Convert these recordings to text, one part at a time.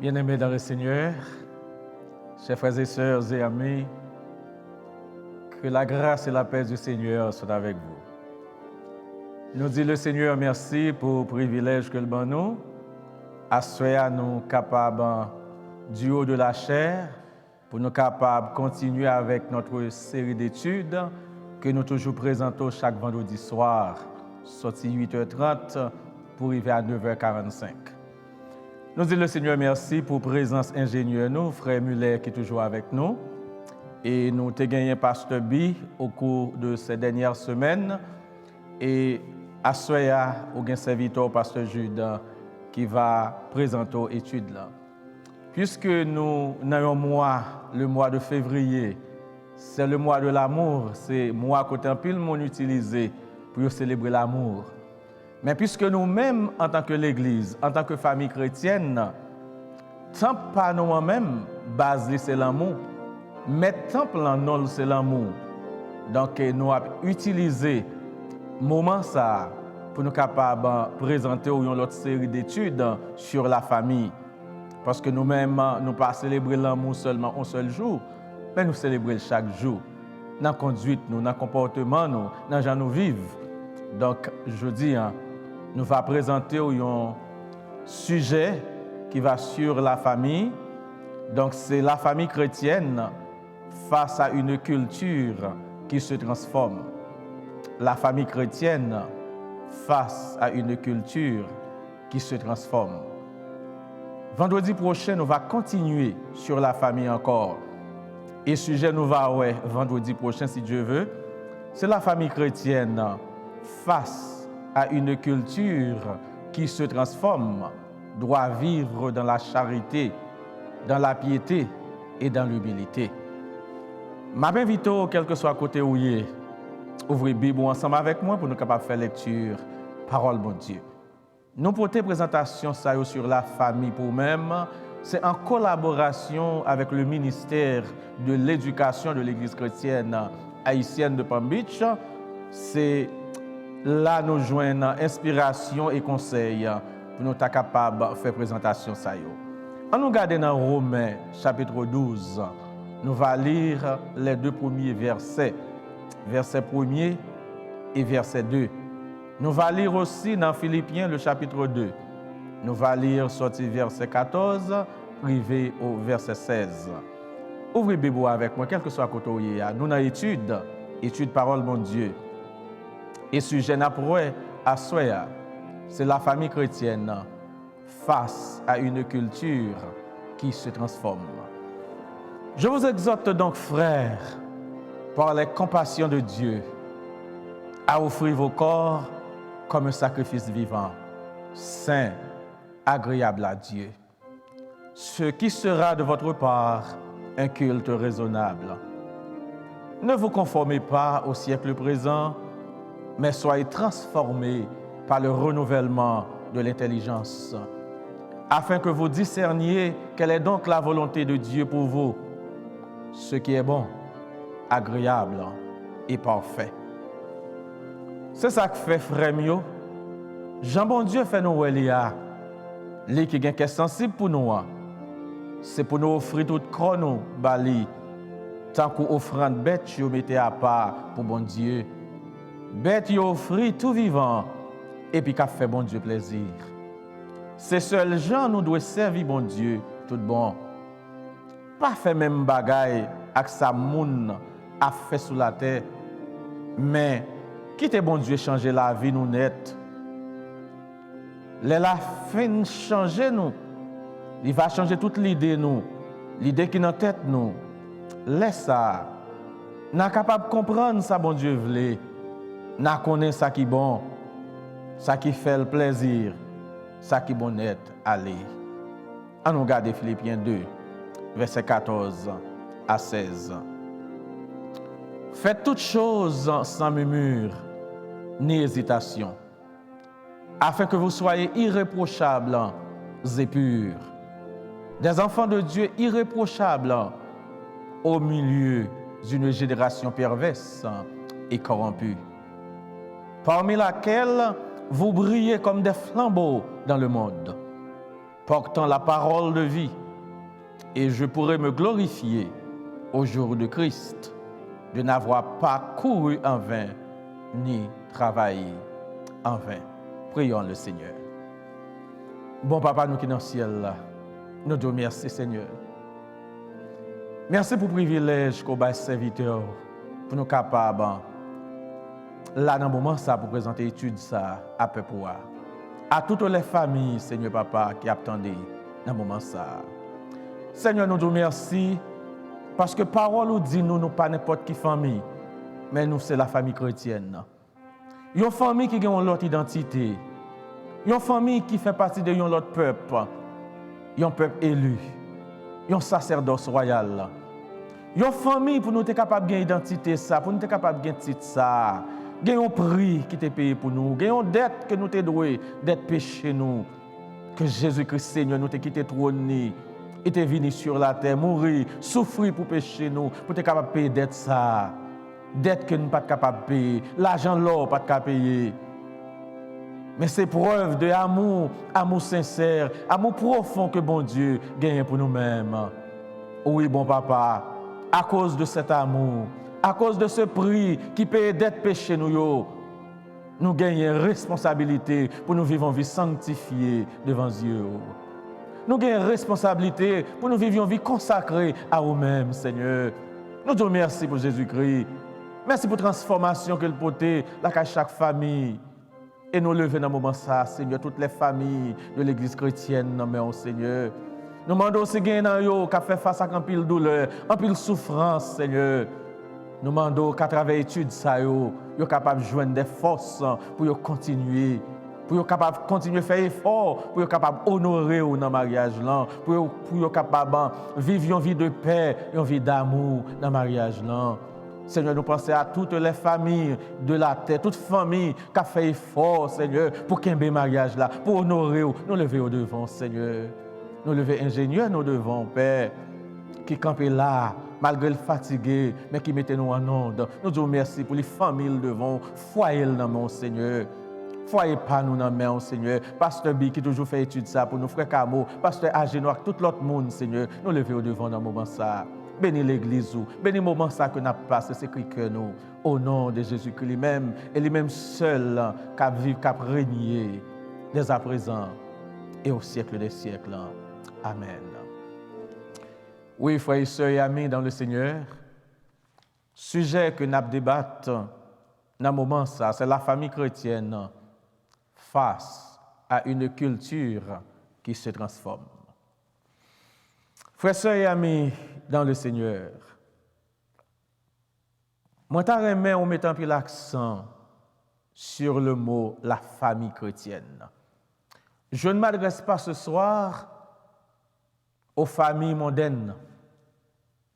Bien-aimés dans le Seigneur, chers frères et sœurs et amis, que la grâce et la paix du Seigneur soient avec vous. Nous disons le Seigneur merci pour le privilège que le bon nous, à nous capables du haut de la chair, pour nous capables de continuer avec notre série d'études que nous toujours présentons chaque vendredi soir, sorti 8h30 pour arriver à 9h45. Nous disons le Seigneur merci pour la présence ingénieure, nous, frère Muller qui est toujours avec nous. Et nous avons gagné Pasteur B au cours de ces dernières semaines. Et à Soya, nous avons serviteur Pasteur Jude qui va présenter l'étude là. Puisque nous avons un mois, le mois de février, c'est le mois de l'amour, c'est le mois que tout le monde utilise pour célébrer l'amour. Mais puisque nous-mêmes, en tant que l'Église, en tant que famille chrétienne, tant pas nous-mêmes, base c'est l'amour, mais temple en nous c'est l'amour. Donc nous avons utilisé ce moment ça pour nous capables de présenter une autre série d'études sur la famille. Parce que nous-mêmes, nous ne pas célébrer l'amour seulement un seul jour, mais nous célébrons chaque jour. Dans la conduite, dans le comportement, dans la gens nous vivons. Donc, je dis, nous allons présenter un sujet qui va sur la famille. Donc, c'est la famille chrétienne face à une culture qui se transforme. La famille chrétienne face à une culture qui se transforme. Vendredi prochain, nous allons continuer sur la famille encore. Et le sujet nous va vendredi prochain, si Dieu veut, c'est la famille chrétienne face à une culture qui se transforme, doit vivre dans la charité, dans la piété et dans l'humilité. Je m'invite, quel que soit côté où il est, ouvrez la Bible ensemble avec moi pour nous capables de faire lecture, parole de Dieu. Nous portons présentation sur la famille pour nous-mêmes. C'est en collaboration avec le ministère de l'éducation de l'Église chrétienne haïtienne de Palm Beach. C'est là nous joignons inspiration et conseil pour nous être capables de faire présentation. En nous regardant dans Romains chapitre 12, nous allons lire les deux premiers versets, verset 1er et verset 2. Nous allons lire aussi dans Philippiens le chapitre 2. Nous allons lire sorti verset 14, privé au verset 16. Ouvrez la Bible avec moi, quel que soit le côté où il y a. Nous avons étude parole mon Dieu. Et sujet n'approche à Soya, c'est la famille chrétienne face à une culture qui se transforme. Je vous exhorte donc, frères, par les compassions de Dieu, à offrir vos corps comme un sacrifice vivant, saint, agréable à Dieu. Ce qui sera de votre part un culte raisonnable. Ne vous conformez pas au siècle présent, mais soyez transformés par le renouvellement de l'intelligence, afin que vous discerniez quelle est donc la volonté de Dieu pour vous, ce qui est bon, agréable et parfait. C'est ça que fait frère mio. Jean bon Dieu fait nous Elia. Lui qui est sensible pour nous. C'est pour nous offrir tout chrono bali. Tant qu'on offrande bête, vous mettez à part pour bon Dieu. Bête vous offrir tout vivant et puis qu'a fait bon Dieu plaisir. C'est seul gens nous doit servir bon Dieu tout bon. Pas fait même bagaille avec sa moun a fait sous la terre, mais quittez bon Dieu changer la vie nous net. La fin changer nous. Il va changer toute l'idée nous, l'idée qui est dans tête nous. Laisse ça. N'a capable de comprendre ça bon Dieu voulait. N'a connaît ça qui bon, ça qui fait le plaisir, ça qui bon net aller. On nous regarde Philippiens 2, verset 14 à 16. Faites toutes choses sans murmure ni hésitation, afin que vous soyez irréprochables et purs, des enfants de Dieu irréprochables au milieu d'une génération perverse et corrompue, parmi laquelle vous brillez comme des flambeaux dans le monde, portant la parole de vie, et je pourrai me glorifier au jour de Christ, de n'avoir pas couru en vain, ni travaillé en vain. Prions le Seigneur. Bon Papa, nous qui sommes dans le ciel, là, nous te remercions, Seigneur. Merci pour le privilège qu'on a serviteur pour nous capables, là, dans le moment, ça, pour présenter l'étude, ça, à peu près. À toutes les familles, Seigneur Papa, qui attendent dans le moment, ça. Seigneur, nous te remercions parce que parole nous dit, nous pas n'importe qui famille, mais nous, c'est la famille chrétienne. Une famille qui a une autre identité. Une famille qui fait partie de un autre peuple. Un peuple élu. Un sacerdoce royal. Une famille pour nous être capable de gagner identité ça, pour nous être capable de gagner titre ça. Gagner un prix qui t'est payé pour nous. Gagner une dette que nous t'es doué, dette péché nous. Que Jésus-Christ Seigneur nous t'ait quitté trône. Il t'est venu sur la terre, mourir, souffrir pour pécher nous, pour être capable de payer dette ça. Dette que nous ne sommes pas capables de payer, l'argent l'or pas capable de payer. Mais c'est preuve de amour, amour sincère, amour profond que bon Dieu gagne pour nous-mêmes. Oui, bon Papa, à cause de cet amour, à cause de ce prix qui paye dette péché nous gagnons responsabilité pour nous vivre une vie sanctifiée devant Dieu. Nous gagnons responsabilité pour nous vivre une vie consacrée à nous-mêmes, Seigneur. Nous te remercions pour Jésus-Christ. Merci pour la transformation qu'il porte à chaque famille. Et nous lever dans le moment ça, Seigneur, toutes les familles de l'Église chrétienne, non, Seigneur. Nous demandons aussi qu'il y ait qui fait face à un pile douleur, un pile souffrance, Seigneur. Nous demandons qu'à travers l'étude, ça, vous êtes capable de joindre des forces pour continuer. Pour être capable de continuer à faire effort, pour être capable d'honorer dans le mariage, pour être capable de vivre une vie de paix, une vie d'amour dans le mariage. Seigneur, nous pensons à toutes les familles de la terre, toutes familles qui ont fait effort, Seigneur, pour qu'il y ait un mariage là, pour honorer, nous lever au devant, Seigneur. Nous lever ingénieurs, nous devant, Père, qui campent là, malgré le fatigué, mais qui mettent nous en onde. Nous disons merci pour les familles devant, foyer dans mon Seigneur. Foyer pas nous dans main, Seigneur. Pasteur B qui toujours fait étude ça pour nous, frère Camo, Pasteur Agenoir, tout l'autre monde, Seigneur. Nous lever au devant dans le moment ça. Bénis l'église, bénis le moment ça que nous avons passé, c'est que nous, au nom de Jésus-Christ lui-même, et lui-même seul, qui vit, qui régné, dès à présent et au siècle des siècles. Amen. Oui, frères et sœurs et amis dans le Seigneur, sujet que nous débattons dans le moment ça, c'est la famille chrétienne face à une culture qui se transforme. Frères, sœurs et amis dans le Seigneur, moi, j'aimerais on mettant plus l'accent sur le mot la famille chrétienne. Je ne m'adresse pas ce soir aux familles mondaines,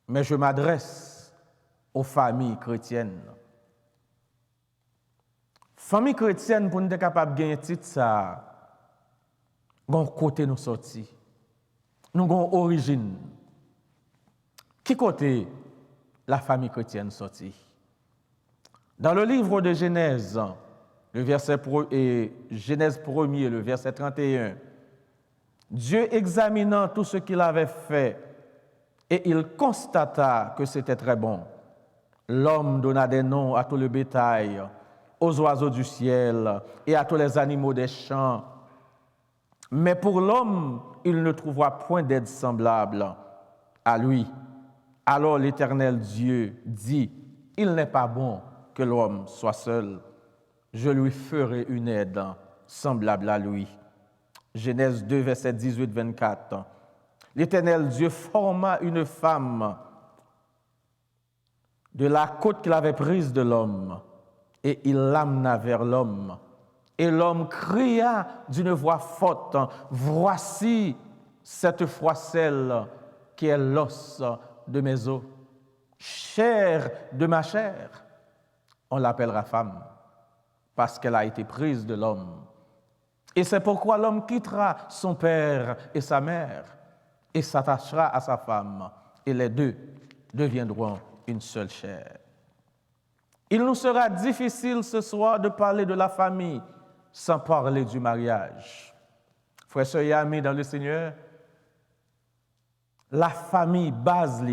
mais je m'adresse aux familles chrétiennes. Famille chrétienne, pour nous être capable de gagner titre, ça, bon côté nous sorti. Nous avons origine. Qui côté la famille chrétienne sortie? Dans le livre de Genèse, Genèse 1er, le verset 31, Dieu examinant tout ce qu'il avait fait, et il constata que c'était très bon. L'homme donna des noms à tout le bétail, aux oiseaux du ciel et à tous les animaux des champs. Mais pour l'homme, il ne trouvera point d'aide semblable à lui. Alors l'Éternel Dieu dit, « Il n'est pas bon que l'homme soit seul. Je lui ferai une aide semblable à lui. » Genèse 2, verset 18-24. L'Éternel Dieu forma une femme de la côte qu'il avait prise de l'homme, et il l'amena vers l'homme. Et l'homme cria d'une voix forte, « Voici cette foisselle qui est l'os de mes os, chair de ma chair. » On l'appellera femme, parce qu'elle a été prise de l'homme. Et c'est pourquoi l'homme quittera son père et sa mère, et s'attachera à sa femme, et les deux deviendront une seule chair. Il nous sera difficile ce soir de parler de la famille sans parler du mariage. Frères, sœurs et amis dans le Seigneur, la famille base,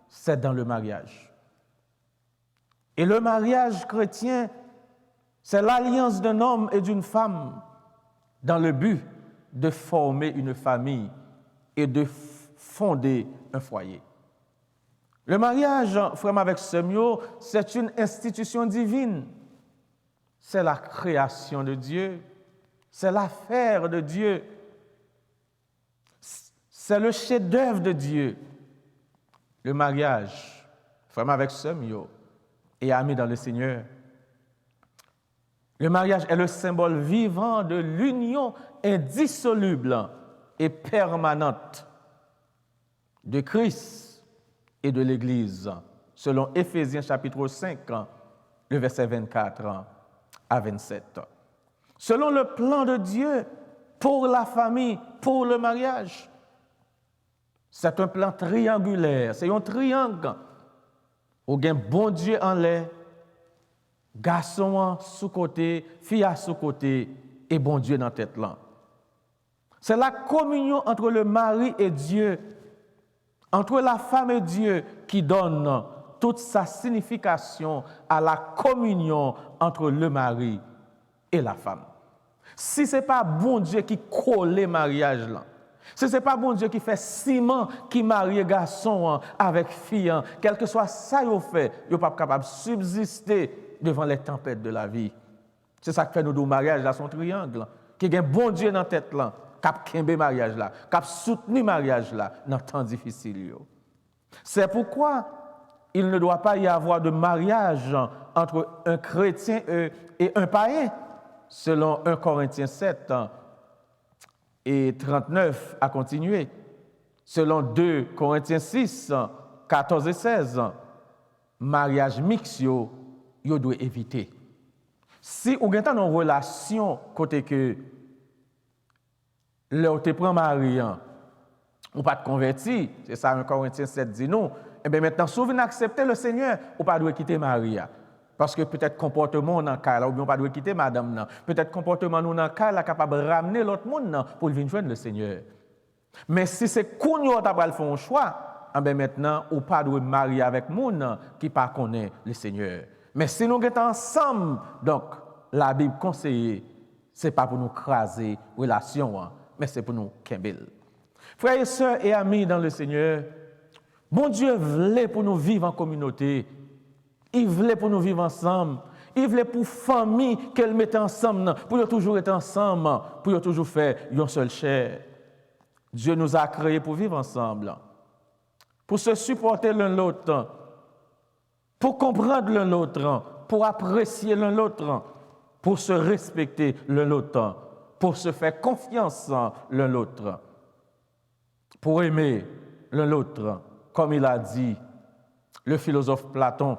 c'est dans le mariage. Et le mariage chrétien, c'est l'alliance d'un homme et d'une femme dans le but de former une famille et de fonder un foyer. Le mariage, frère avec Samuel, c'est une institution divine. C'est la création de Dieu. C'est l'affaire de Dieu. C'est le chef-d'œuvre de Dieu. Le mariage, frère avec Samuel et amis dans le Seigneur. Le mariage est le symbole vivant de l'union indissoluble et permanente de Christ et de l'Église, selon Éphésiens chapitre 5, le verset 24 à 27. Selon le plan de Dieu pour la famille, pour le mariage. C'est un plan triangulaire, c'est un triangle. Où il y a bon Dieu en l'air, garçon sous côté, fille sous côté et bon Dieu dans la tête là. C'est la communion entre le mari et Dieu, entre la femme et Dieu qui donne toute sa signification à la communion entre le mari et la femme. Si ce n'est pas bon Dieu qui colle le mariage là, si ce n'est pas bon Dieu qui fait ciment, qui marie garçon avec fille, quel que soit ça qu'il fait, il n'est pas capable de subsister devant les tempêtes de la vie. C'est ça qui fait nous mariage là, son triangle, qui a un bon Dieu dans la tête là, qui a mariage là, qui a soutenu mariage là dans les temps difficiles. C'est pourquoi il ne doit pas y avoir de mariage entre un chrétien et un païen, selon 1 Corinthiens 7 et 39 à continuer. Selon 2 Corinthiens 6, 14 et 16, mariage mixte, vous devez éviter. Si vous avez une relation côté que là où tu prends mari, ou pas de converti, c'est ça 1 Corinthiens 7 dit non, et bien maintenant, si vous accepter le Seigneur, vous pas doit quitter Maria. Parce que peut-être comportement dans le cas, ou bien on pas doit quitter madame. Peut-être comportement dans le cas là capable de ramener l'autre monde pour venir joindre le Seigneur. Mais si c'est qu'on y a faire un choix, ben maintenant, on pas doit marier avec monde qui pas connaît le Seigneur. Mais si nous sommes ensemble, donc la Bible conseille, c'est pas pour nous craser relation, mais c'est pour nous kembel. Frères et sœurs et amis dans le Seigneur, bon Dieu voulait pour nous vivre en communauté. Il voulait pour nous vivre ensemble. Il voulait pour famille qu'elle mette ensemble, pour toujours être ensemble, pour toujours faire une seule chair. Dieu nous a créés pour vivre ensemble, pour se supporter l'un l'autre, pour comprendre l'un l'autre, pour apprécier l'un l'autre, pour se respecter l'un l'autre, pour se faire confiance l'un l'autre, pour aimer l'un l'autre, comme il a dit le philosophe Platon.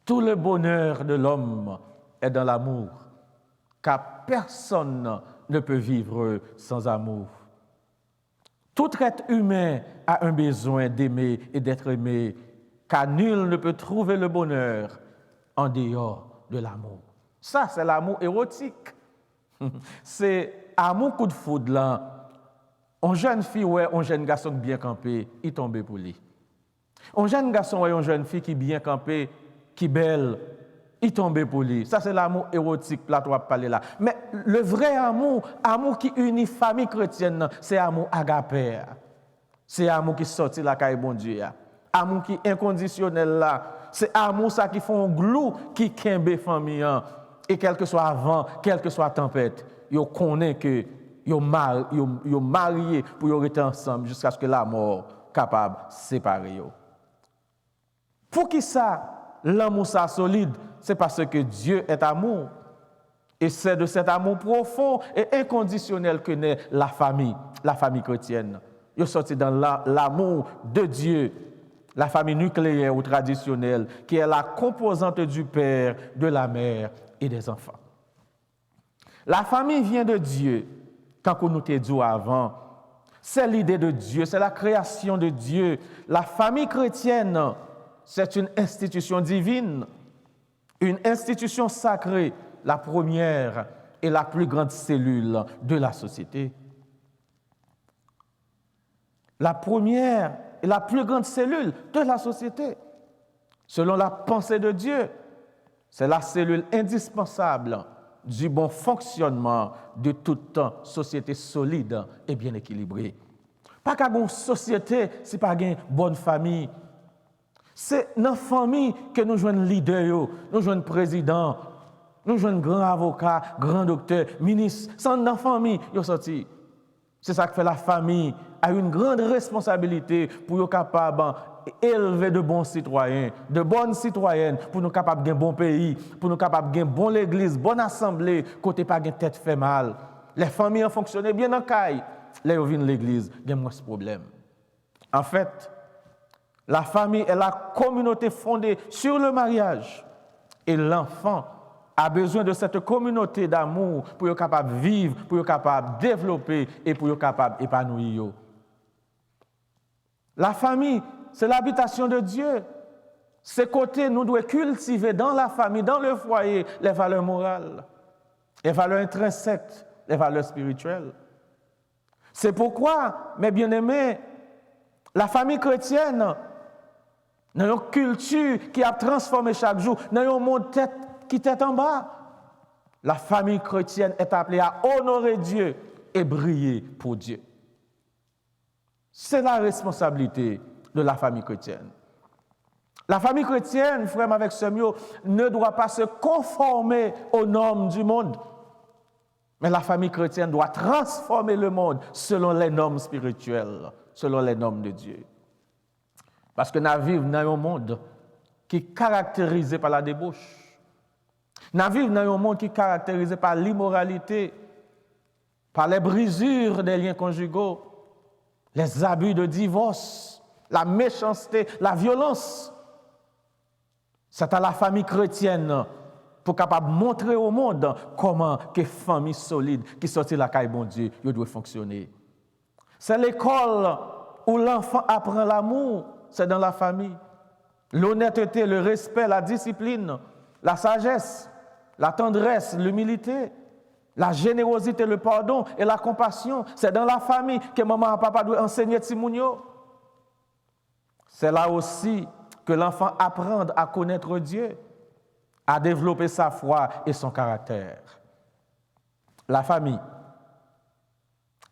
Tout le bonheur de l'homme est dans l'amour, car personne ne peut vivre sans amour. Tout être humain a un besoin d'aimer et d'être aimé, car nul ne peut trouver le bonheur en dehors de l'amour. Ça, c'est l'amour érotique. C'est amour coup de foudre là. Un jeune fille ou un jeune garçon bien campé, il tombe pour lui. Un jeune garçon ou une jeune fille qui bien campé, qui belle, il tombe pour lui. Ça, c'est l'amour érotique, là, tu vas parler là. Mais le vrai amour, amour qui unit famille chrétienne, c'est amour agapé. C'est amour qui sortit la caille bon Dieu. Amour qui est inconditionnel là. C'est amour ça qui font glou, qui kembe famille. Et quel que soit avant, quelle que soit tempête, yo connaît que yo marié pour rester ensemble jusqu'à ce que la mort capable de séparer yo. Pour qui ça? L'amour ça solide, c'est parce que Dieu est amour. Et c'est de cet amour profond et inconditionnel que naît la famille chrétienne. Il est sorti dans l'amour de Dieu, la famille nucléaire ou traditionnelle, qui est la composante du père, de la mère et des enfants. La famille vient de Dieu, quand on nous t'a dit avant. C'est l'idée de Dieu, c'est la création de Dieu. La famille chrétienne, c'est une institution divine, une institution sacrée, la première et la plus grande cellule de la société. la première et la plus grande cellule de la société. Selon la pensée de Dieu, c'est la cellule indispensable du bon fonctionnement de toute société solide et bien équilibrée. Pas qu'à une société, si pas une bonne famille. C'est dans la famille que nous jouons leader, nous jouons président, nous jouons grand avocat, grand docteur, ministre. C'est dans la famille qu'ils sont sortis. C'est ça que fait la famille a une grande responsabilité pour être capable d'élever de bons citoyens, de bonnes citoyennes, pour nous capables d'un bon pays, pour nous capables d'une bonne église, bonne assemblée, côté pas une tête fait mal. Les familles ont fonctionné bien dans le caille. Là, ils viennent l'église, il y a moins de problème. En fait, la famille est la communauté fondée sur le mariage. Et l'enfant a besoin de cette communauté d'amour pour être capable de vivre, pour être capable de développer et pour être capable d'épanouir. La famille, c'est l'habitation de Dieu. Ces côtés, nous devons cultiver dans la famille, dans le foyer, les valeurs morales, les valeurs intrinsèques, les valeurs spirituelles. C'est pourquoi, mes bien-aimés, la famille chrétienne, dans une culture qui a transformé chaque jour, dans un monde qui tête en bas, la famille chrétienne est appelée à honorer Dieu et briller pour Dieu. C'est la responsabilité de la famille chrétienne. La famille chrétienne, frère avec Semio, ne doit pas se conformer aux normes du monde. Mais la famille chrétienne doit transformer le monde selon les normes spirituelles, selon les normes de Dieu. Parce que nous vivons dans un monde qui est caractérisé par la débauche. Nous vivons dans un monde qui est caractérisé par l'immoralité, par les brisures des liens conjugaux, les abus de divorce, la méchanceté, la violence. C'est à la famille chrétienne pour capable montrer au monde comment que famille solide qui sortit de la caille bon Dieu doit fonctionner. C'est l'école où l'enfant apprend l'amour, c'est dans la famille. L'honnêteté, le respect, la discipline, la sagesse, la tendresse, l'humilité, la générosité, le pardon et la compassion, c'est dans la famille que maman et papa doivent enseigner Timounio. C'est là aussi que l'enfant apprend à connaître Dieu, à développer sa foi et son caractère. La famille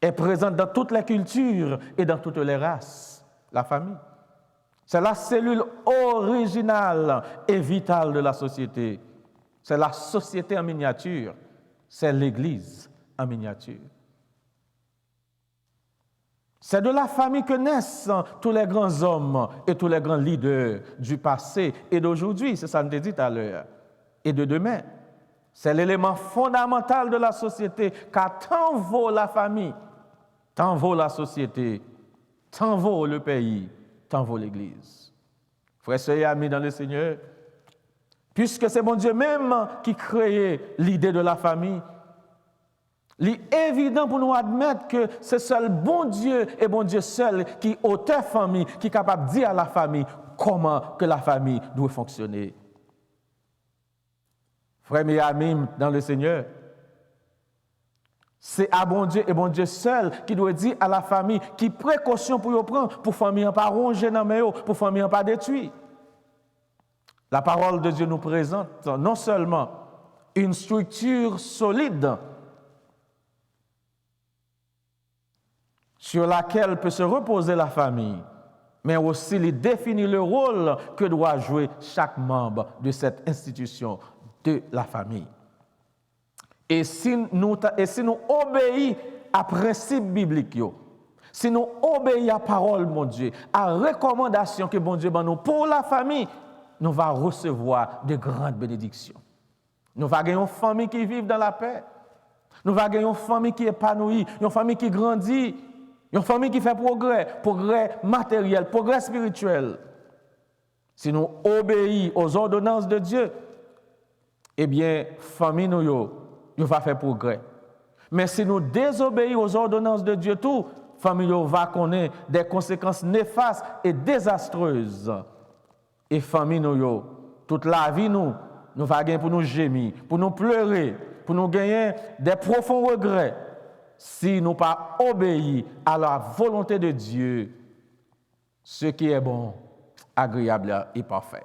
est présente dans toutes les cultures et dans toutes les races. La famille, c'est la cellule originale et vitale de la société. C'est la société en miniature. C'est l'Église en miniature. C'est de la famille que naissent tous les grands hommes et tous les grands leaders du passé et d'aujourd'hui, c'est ça que je dit tout à l'heure, et de demain. C'est l'élément fondamental de la société, car tant vaut la famille, tant vaut la société, tant vaut le pays, tant vaut l'Église. Frères et amis dans le Seigneur, puisque c'est mon Dieu même qui crée l'idée de la famille, il est évident pour nous admettre que c'est seul bon Dieu et bon Dieu seul qui auteur famille, qui est capable de dire à la famille comment que la famille doit fonctionner. Frères et amis dans le Seigneur, c'est à bon Dieu et bon Dieu seul qui doit dire à la famille qui précaution pour y prendre pour famille pas ronger dans mes pour famille pas détruire. La parole de Dieu nous présente non seulement une structure solide sur laquelle peut se reposer la famille, mais aussi il définit le rôle que doit jouer chaque membre de cette institution de la famille. Et si nous obéissons à principes bibliques, si nous obéissons à la parole, mon Dieu, à la recommandation que mon Dieu nous pour la famille, nous allons recevoir de grandes bénédictions. Nous allons gagner une famille qui vit dans la paix. Nous allons gagner une famille qui est épanouie, une famille qui grandit, une famille qui fait progrès matériel, progrès spirituel. Si nous obéissons aux ordonnances de Dieu, eh bien, famille nous va faire progrès. Mais si nous désobéissons aux ordonnances de Dieu, tout, famille va connaître des conséquences néfastes et désastreuses. Et famille nous, toute la vie nous va gagner pour nous gémir, pour nous pleurer, pour nous gagner des profonds regrets. si nous pas obéis à la volonté de Dieu, ce qui est bon, agréable et parfait.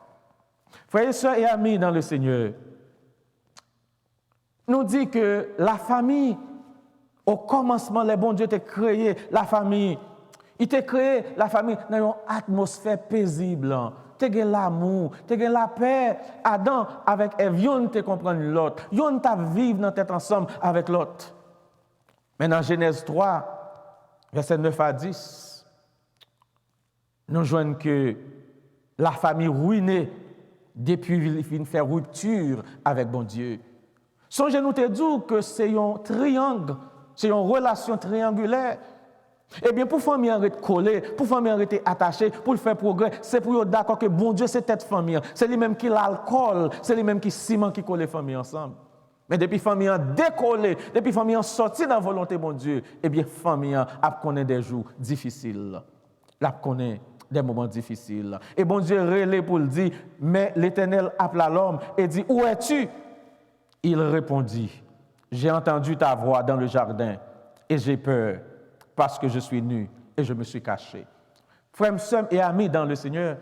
Frères et sœurs et amis dans le Seigneur, nous dit que la famille, au commencement, le bon Dieu t'a créé la famille. Il t'a créé la famille dans une atmosphère paisible. Tu as l'amour, tu as la paix. Adam avec Ève, yon te comprendre l'autre. Yon t'a vivre dans tête ensemble avec l'autre. Mais dans Genèse 3, versets 9 à 10, nous voyons que la famille ruinée depuis qu'il fait rupture avec bon Dieu. Songez nous te dire que c'est un triangle, c'est une relation triangulaire. Eh bien, pour famille arrêter collée, pour famille arrêter attachée, pour le faire progrès, c'est pour être d'accord que bon Dieu c'est tête famille. C'est lui-même qui l'alcool, c'est lui-même qui ciment qui colle les familles ensemble. Mais depuis famille décollé, depuis famille sorti dans la volonté de bon Dieu, eh bien, famille a connaît des jours difficiles. La connaît des moments difficiles. Et bon Dieu relève pour le dire, mais l'Éternel appela l'homme et dit, où es-tu? Il répondit, j'ai entendu ta voix dans le jardin et j'ai peur parce que je suis nu et je me suis caché. Frères, sœurs et amis dans le Seigneur,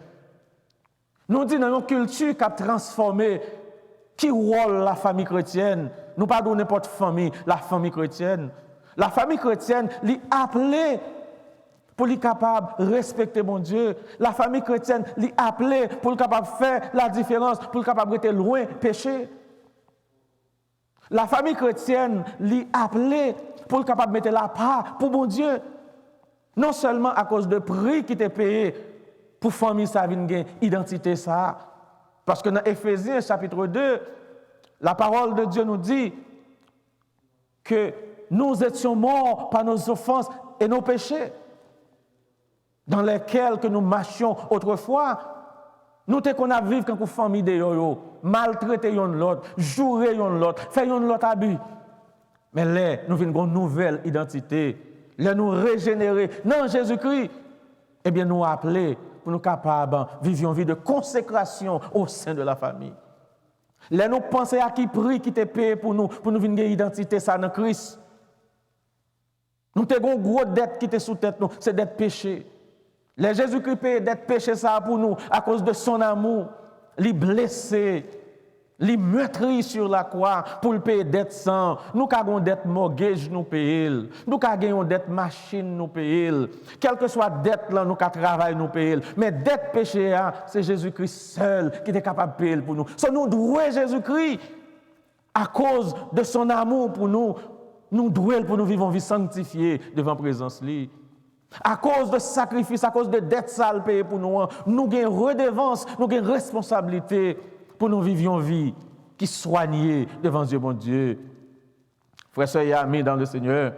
nous disons dans une culture qui a transformé, qui rôle la famille chrétienne. Nous pas donner n'importe famille, la famille chrétienne. La famille chrétienne, l'y appelée pour l'y capable de respecter mon Dieu. La famille chrétienne, l'y appelée pour l'y capable de faire la différence, pour l'y capable de rester loin péché. La famille chrétienne l'y appelée pour être capable de mettre la part pour bon Dieu. Non seulement à cause de prix qui était payé pour famille ça vienne gagner identité ça. Parce que dans Éphésiens chapitre 2, la parole de Dieu nous dit que nous étions morts par nos offenses et nos péchés dans lesquels que nous marchions autrefois. Nous te qu'on a vivre quand pour famille de yo, maltraiter yon l'autre, jouer yon l'autre, faire yon l'autre abus. Mais là, nous venons une nouvelle identité, là nous régénérer dans Jésus-Christ. Eh bien, nous appeler pour nous capables de vivre une vie de consécration au sein de la famille. Là nous penser à qui prix qui te payé pour nous venir une identité ça dans Christ. Nous avons une grosse dette qui était sous tête nous, c'est dette péché. Les Jésus-Christ paye d'être péché ça pour nous à cause de son amour, les blessé, les meurtri sur la croix pour le payer dette sang. Nous avons dette mortgage nous payer, nous avons dette machine nous payer. Quelle que soit dette là, nous avons travail nous payer. Mais dette péché c'est Jésus-Christ seul qui est capable de payer pour nous. So, nous devons Jésus-Christ à cause de son amour pour nous. Nous devons pour nous vivre une vie sanctifiée devant la présence lui. À cause de sacrifice, à cause de dettes sales payées pour nous, nous avons redevance, nous avons responsabilité pour nous vivre une vie qui soignée devant Dieu, bon Dieu. Frères, sœurs et amis dans le Seigneur,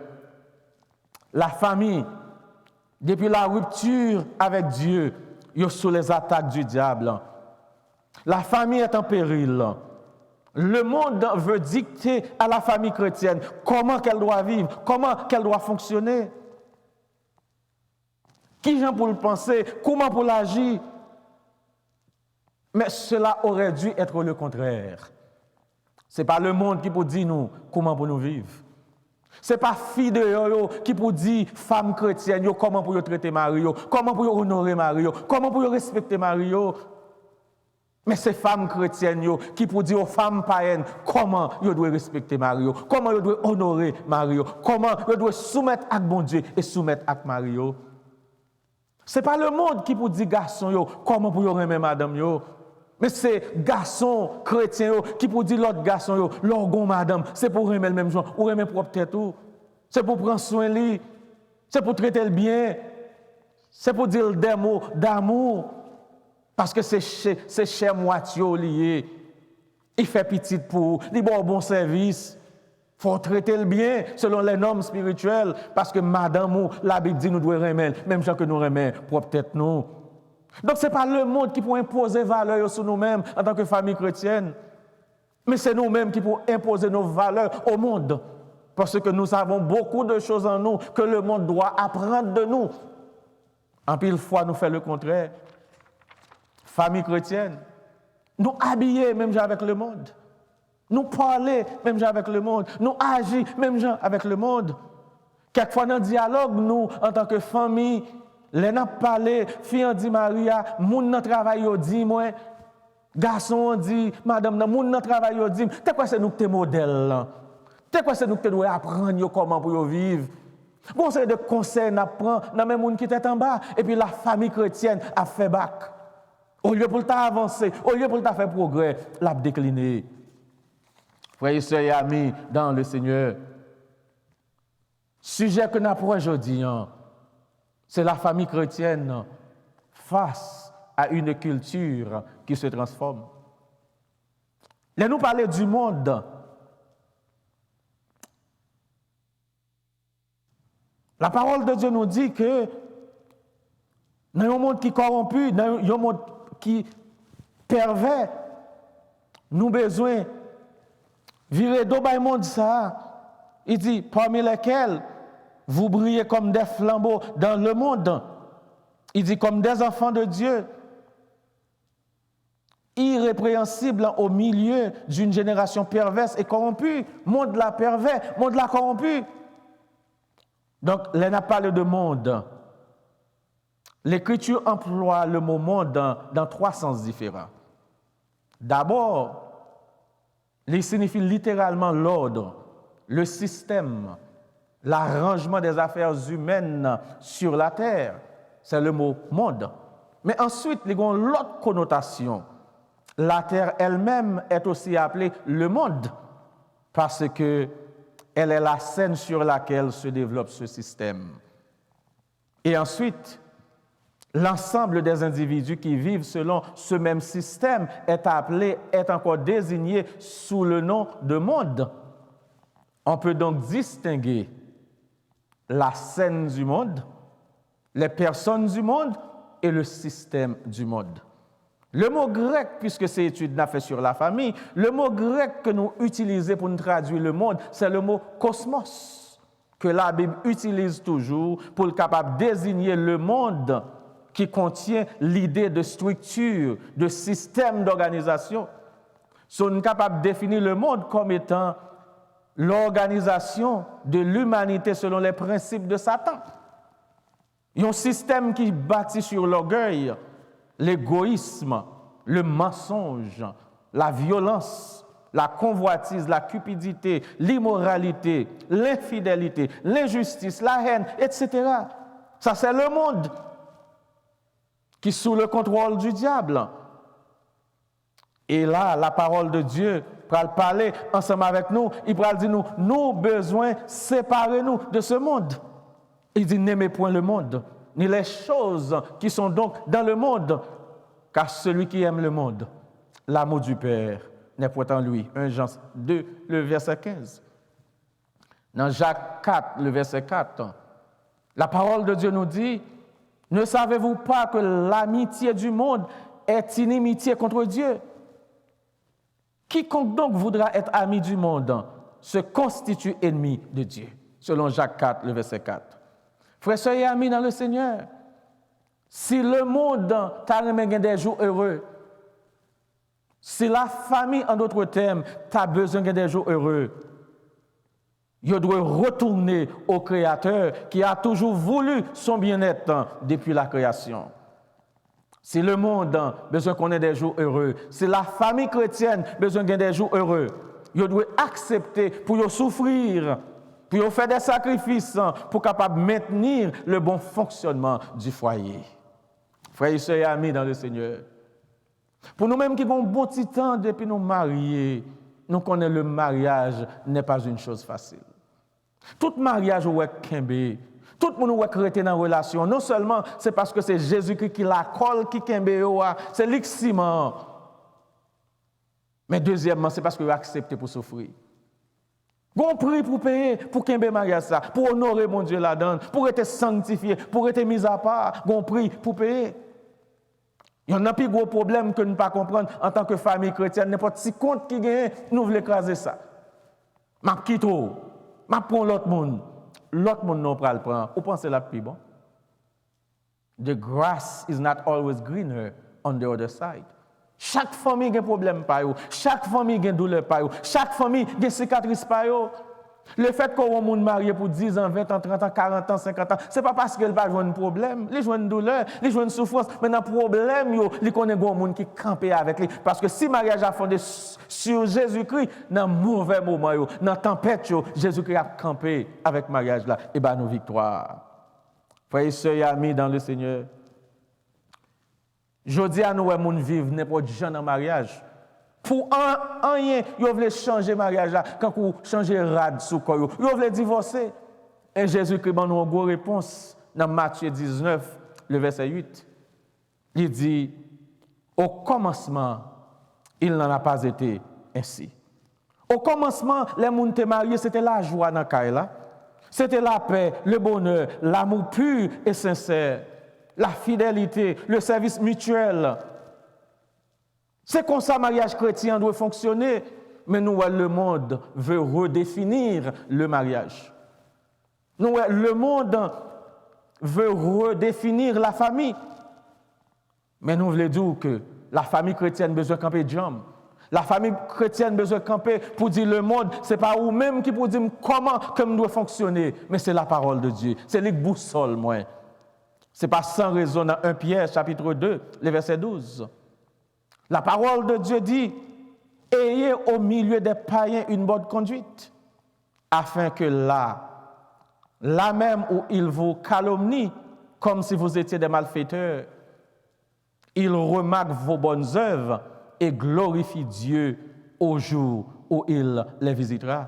la famille, depuis la rupture avec Dieu, est sous les attaques du diable. La famille est en péril. Le monde veut dicter à la famille chrétienne comment qu'elle doit vivre, comment qu'elle doit fonctionner. Qui gens pour le penser, comment pour l'agir. Mais cela aurait dû être le contraire. Ce n'est pas le monde qui peut dire nous comment pour nous vivre. Ce n'est pas fille de yo qui peut dire femme chrétienne yo, comment pour traiter Mario, comment pour honorer Mario, comment pour respecter Mario. Mais c'est femmes chrétiennes yo, qui peut dire aux femmes païennes comment yo doit respecter Mario, comment yo doit honorer Mario, comment yo doit soumettre à bon Dieu et soumettre à Mario. Ce n'est pas le monde qui peut dire garçon yo, comment pour aimer madame yo. Mais c'est garçon chrétien yo, qui peut dire l'autre garçon yo, l'orgon madame, c'est pour aimer le même genre, ou aimer propre tête tout. C'est pour prendre soin de lui, c'est pour traiter le bien, c'est pour dire des mots d'amour. Parce que c'est cher moitié lié. Il fait petit pour, il bon bon service. Il faut traiter le bien selon les normes spirituelles. Parce que madame, la Bible dit nous devons remettre, même gens que nous remettons, propre tête nous. Donc ce n'est pas le monde qui peut imposer valeurs sur nous-mêmes en tant que famille chrétienne. Mais c'est nous-mêmes qui pouvons imposer nos valeurs au monde. Parce que nous avons beaucoup de choses en nous que le monde doit apprendre de nous. En pile fois, nous faisons le contraire. Famille chrétienne, nous habiller même gens avec le monde. Nous parler même gens avec le monde. Nous agir même gens avec le monde. Quelquefois dans le dialogue, nous, en tant que famille, les n'a parlé, fille on dit Maria, moun nan travail yo dit moi, garçon on dit madame nan moun nan travail yo dit, t'es quoi c'est nous que modèle là? T'es quoi c'est nous que nous apprendre comment pour vivre? Bon c'est de conseils n'a prend dans même moun qui était en bas et puis la famille chrétienne a fait bac. Au lieu pour avancer, au lieu pour faire progrès, l'a décliné. Frères et sœurs et amis dans le Seigneur, sujet que nous avons aujourd'hui, c'est la famille chrétienne face à une culture qui se transforme. Là, nous parlons du monde. La parole de Dieu nous dit que dans un monde qui est corrompu, dans un monde qui est pervers, nous avons besoin de virer d'eau dans le monde ça. Il dit, parmi lesquels vous brillez comme des flambeaux dans le monde. Il dit, comme des enfants de Dieu, irrépréhensibles au milieu d'une génération perverse et corrompue. Monde la pervers, monde la corrompu. Donc, là, on parle de monde. L'Écriture emploie le mot monde dans trois sens différents. D'abord, il signifie littéralement l'ordre, le système, l'arrangement des affaires humaines sur la terre. C'est le mot monde. Mais ensuite, il y a l'autre connotation. La terre elle-même est aussi appelée le monde parce que elle est la scène sur laquelle se développe ce système. Et ensuite, l'ensemble des individus qui vivent selon ce même système est encore désigné sous le nom de monde. On peut donc distinguer la scène du monde, les personnes du monde et le système du monde. Le mot grec, puisque cette étude n'a fait sur la famille, le mot grec que nous utilisons pour nous traduire le monde, c'est le mot cosmos, que la Bible utilise toujours pour être capable de désigner le monde qui contient l'idée de structure, de système d'organisation. Nous sommes capables de définir le monde comme étant l'organisation de l'humanité selon les principes de Satan. Il y a un système qui est bâti sur l'orgueil, l'égoïsme, le mensonge, la violence, la convoitise, la cupidité, l'immoralité, l'infidélité, l'injustice, la haine, etc. Ça, c'est le monde qui est sous le contrôle du diable. Et là, la parole de Dieu va parler ensemble avec nous. Il va dire nous besoin séparer nous de ce monde. Il dit n'aimez point le monde, ni les choses qui sont donc dans le monde, car celui qui aime le monde, l'amour du Père n'est point en lui. 1 Jean 2, le verset 15. Dans Jacques 4, le verset 4, la parole de Dieu nous dit, ne savez-vous pas que l'amitié du monde est inimitié contre Dieu? Quiconque donc voudra être ami du monde se constitue ennemi de Dieu, selon Jacques 4, le verset 4. Frères, soyez amis dans le Seigneur. Si le monde t'a remis des jours heureux, si la famille, en d'autres termes, t'a besoin de des jours heureux, il doit retourner au Créateur qui a toujours voulu son bien-être depuis la création. Si le monde a besoin qu'on ait des jours heureux, si la famille chrétienne a besoin de des jours heureux, il doit accepter pour souffrir, pour faire des sacrifices pour capable maintenir le bon fonctionnement du foyer. Frères et sœurs et amis dans le Seigneur, pour nous-mêmes qui avons un bon petit temps depuis nous marier, nous connaissons le mariage n'est pas une chose facile. Tout mariage est kembe, tout le monde est dans une relation. Non seulement c'est parce que c'est Jésus-Christ qui la colle, qui kembe, c'est l'exciment. Mais deuxièmement, c'est parce que vous acceptez pour souffrir. Gon prix pour payer, pour kembe mariage ça, pour honorer mon Dieu là-dedans, pour être sanctifié, pour être mis à part. Gon prix pour payer. Il y a un plus gros problème que nous ne pas comprendre en tant que famille chrétienne. N'importe si compte qui gagne, nous voulons écraser ça. Je quitte, je prends l'autre monde. L'autre monde non pas le prendre. Vous pensez la plus bon? The grass is not always greener on the other side. Chaque famille a un problème par eux. Chaque famille a une douleur par eux. Chaque famille a une cicatrice par eux. Le fait qu'on monde marié pour 10 ans, 20 ans, 30 ans, 40 ans, 50 ans, c'est pas parce qu'elle va jouer un problème, il joue une douleur, il joue une souffrance, mais dans problème il connaît un monde qui campé avec lui parce que si le mariage a fondé sur Jésus-Christ, dans mauvais moment dans tempête Jésus-Christ a campé avec mariage là et nos victoires. Frères et sœurs et amis dans le Seigneur. Je dis à nous moun vivre n'importe genre dans mariage. Pour rien, ils veulent changer le mariage là, quand vous changez rad sous quoi, ils veulent divorcer. Et Jésus-Christ nous une bonne réponse dans Matthieu 19, le verset 8. Il dit, au commencement, il n'en a pas été ainsi. Au commencement, les gens étaient mariés, c'était la joie dans le cas là. C'était la paix, le bonheur, l'amour pur et sincère, la fidélité, le service mutuel. C'est comme ça que le mariage chrétien doit fonctionner, mais nous, le monde veut redéfinir le mariage. Nous, le monde veut redéfinir la famille. Mais nous voulons dire que la famille chrétienne a besoin de camper de jambes. La famille chrétienne a besoin de camper pour dire le monde, ce n'est pas vous-même qui pour dire comment nous doit fonctionner, mais c'est la parole de Dieu. C'est les boussole, moi. Ce n'est pas sans raison dans 1 Pierre, chapitre 2, le verset 12. La parole de Dieu dit, ayez au milieu des païens une bonne conduite, afin que là même où ils vous calomnient, comme si vous étiez des malfaiteurs, ils remarquent vos bonnes œuvres et glorifient Dieu au jour où il les visitera.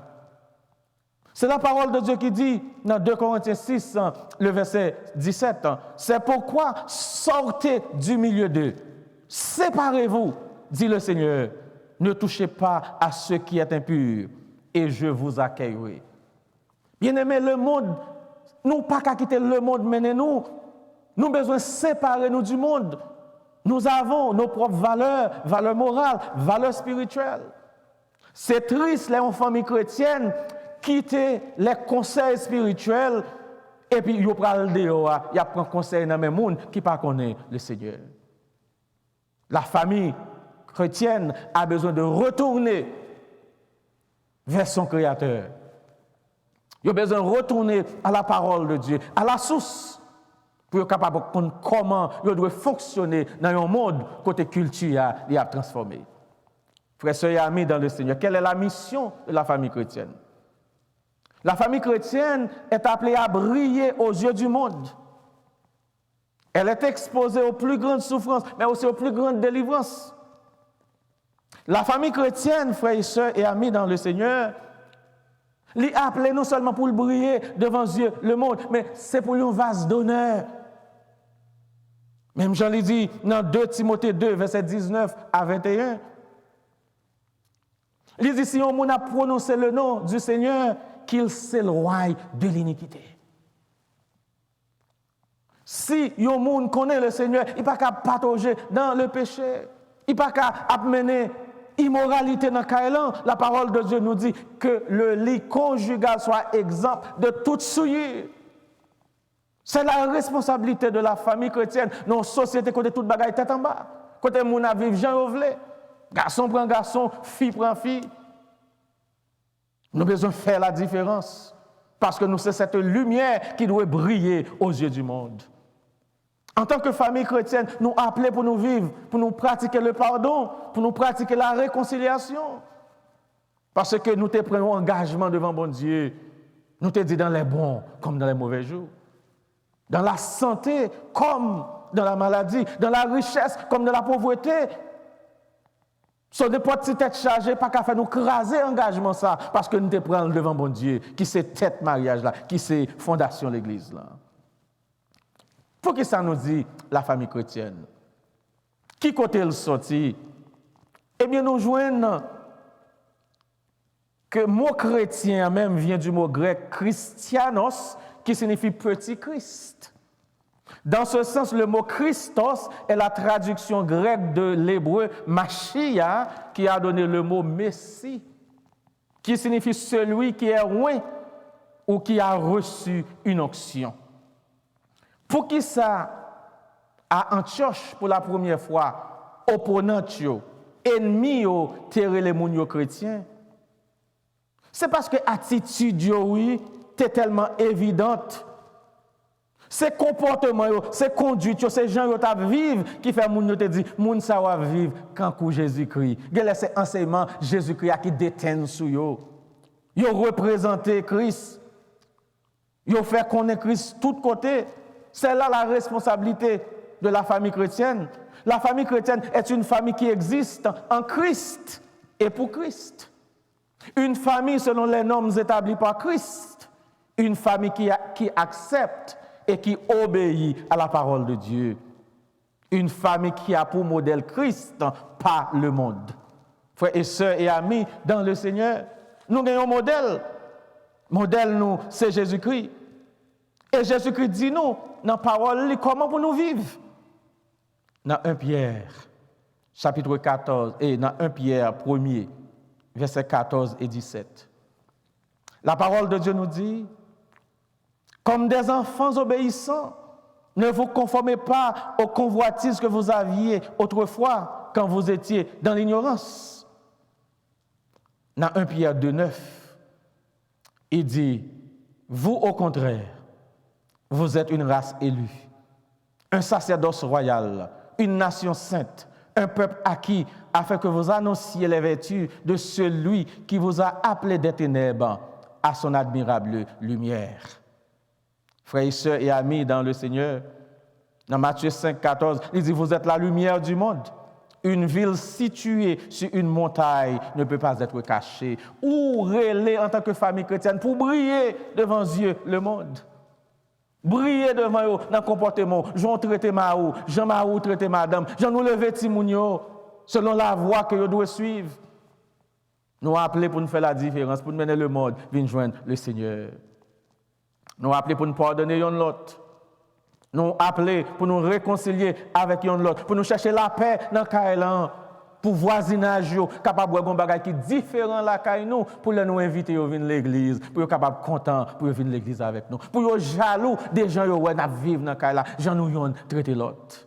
C'est la parole de Dieu qui dit dans 2 Corinthiens 6, le verset 17, c'est pourquoi sortez du milieu d'eux. Séparez-vous, dit le Seigneur, ne touchez pas à ce qui est impur, et je vous accueillerai. Bien-aimés, le monde, nous pas qu'à quitter le monde, mais nous besoin de séparer nous du monde. Nous avons nos propres valeurs morales, valeurs spirituelles. C'est triste, les familles chrétiennes quitter les conseils spirituels et puis ils prennent dehors, ils prennent conseil dans le monde qui ne connaissent pas le Seigneur. La famille chrétienne a besoin de retourner vers son Créateur. Il a besoin de retourner à la parole de Dieu, à la source, pour être capable de comprendre comment il doit fonctionner dans un monde côté culture a transformé. Frères, sœurs et amis dans le Seigneur, quelle est la mission de la famille chrétienne? La famille chrétienne est appelée à briller aux yeux du monde. Elle est exposée aux plus grandes souffrances, mais aussi aux plus grandes délivrances. La famille chrétienne, frères et sœurs et amis dans le Seigneur, l'est appelée non seulement pour briller devant Dieu, le monde, mais c'est pour lui un vase d'honneur. Même Jean l'a dit dans 2 Timothée 2, verset 19 à 21. Il dit, si on a prononcé le nom du Seigneur, qu'il s'éloigne de l'iniquité. Si un monde connaît le Seigneur, il n'est pas capable de patauger dans le péché. Il n'est pas capable de mener immoralité dans le Kaïlan. La parole de Dieu nous dit que le lit conjugal soit exempt de toute souillure. C'est la responsabilité de la famille chrétienne dans une société côté toute bagaille tête en bas. Côté moun a vivre Jean Ovlé. Garçon prend garçon, fille prend fille. Nous avons besoin de faire la différence parce que nous c'est cette lumière qui doit briller aux yeux du monde. En tant que famille chrétienne, nous appelons pour nous vivre, pour nous pratiquer le pardon, pour nous pratiquer la réconciliation. Parce que nous te prenons engagement devant bon Dieu. Nous te disons dans les bons comme dans les mauvais jours. Dans la santé comme dans la maladie. Dans la richesse comme dans la pauvreté. Sur des petites têtes chargées, pas qu'à faire nous craser engagement ça. Parce que nous te prenons devant bon Dieu, qui c'est tête mariage là, qui c'est fondation l'église là. Pour que ça nous dit la famille chrétienne? Qui côté le sorti? Eh bien, nous joignons que le mot chrétien même vient du mot grec Christianos, qui signifie petit Christ. Dans ce sens, le mot Christos est la traduction grecque de l'hébreu Machia, qui a donné le mot Messie, qui signifie celui qui est loin ou qui a reçu une onction. Pour qui ça, à Antioche, pour la première fois, opponent, ennemi, terre les mounios chrétiens, C'est parce que l'attitude, oui, est tellement évidente. Ces comportements, ces conduites, ces gens qui vivent, qui fait moun te dit, moun sa va vivre quand Jésus-Christ. Gèlè ces enseignements Jésus-Christ qui détiennent sous yo. Yo représenter Christ. Yo fait connaître Christ tout côté. C'est là la responsabilité de la famille chrétienne. La famille chrétienne est une famille qui existe en Christ et pour Christ. Une famille selon les normes établies par Christ. Une famille qui accepte et qui obéit à la parole de Dieu. Une famille qui a pour modèle Christ, pas le monde. Frères et sœurs et amis dans le Seigneur, nous avons un modèle. Modèle, nous, c'est Jésus-Christ. Et Jésus-Christ dit nous, dans la parole, comment pour nous vivre. Dans 1 Pierre, chapitre 14, et dans 1 Pierre 1er, versets 14 et 17. La parole de Dieu nous dit, comme des enfants obéissants, ne vous conformez pas aux convoitises que vous aviez autrefois quand vous étiez dans l'ignorance. Dans 1 Pierre 2,9, il dit, vous au contraire, vous êtes une race élue, un sacerdoce royal, une nation sainte, un peuple acquis, afin que vous annonciez les vertus de celui qui vous a appelé des ténèbres à son admirable lumière. Frères et sœurs et amis dans le Seigneur, dans Matthieu 5, 14, il dit, vous êtes la lumière du monde. Une ville située sur une montagne ne peut pas être cachée. Ou relais en tant que famille chrétienne pour briller devant Dieu le monde. Briller devant eux dans le comportement. Jean traité Maou, Jean Maou traité madame, Jean nous lever Timounio selon la voie que vous devez suivre. Nous appelons pour nous faire la différence, pour nous mener le monde, venir joindre le Seigneur. Nous appelons pour nous pardonner l'autre. Nous appelons pour nous réconcilier avec l'autre, pour nous chercher la paix dans le Kaïlan, pour voisinage, capable de faire des choses qui sont différentes la Kaïnou, pour nous inviter à venir à l'église, pour être capable content pour venir à l'église avec nous, pour être jaloux des gens qui vivent dans le Kaïlan, gens nous traiter l'autre.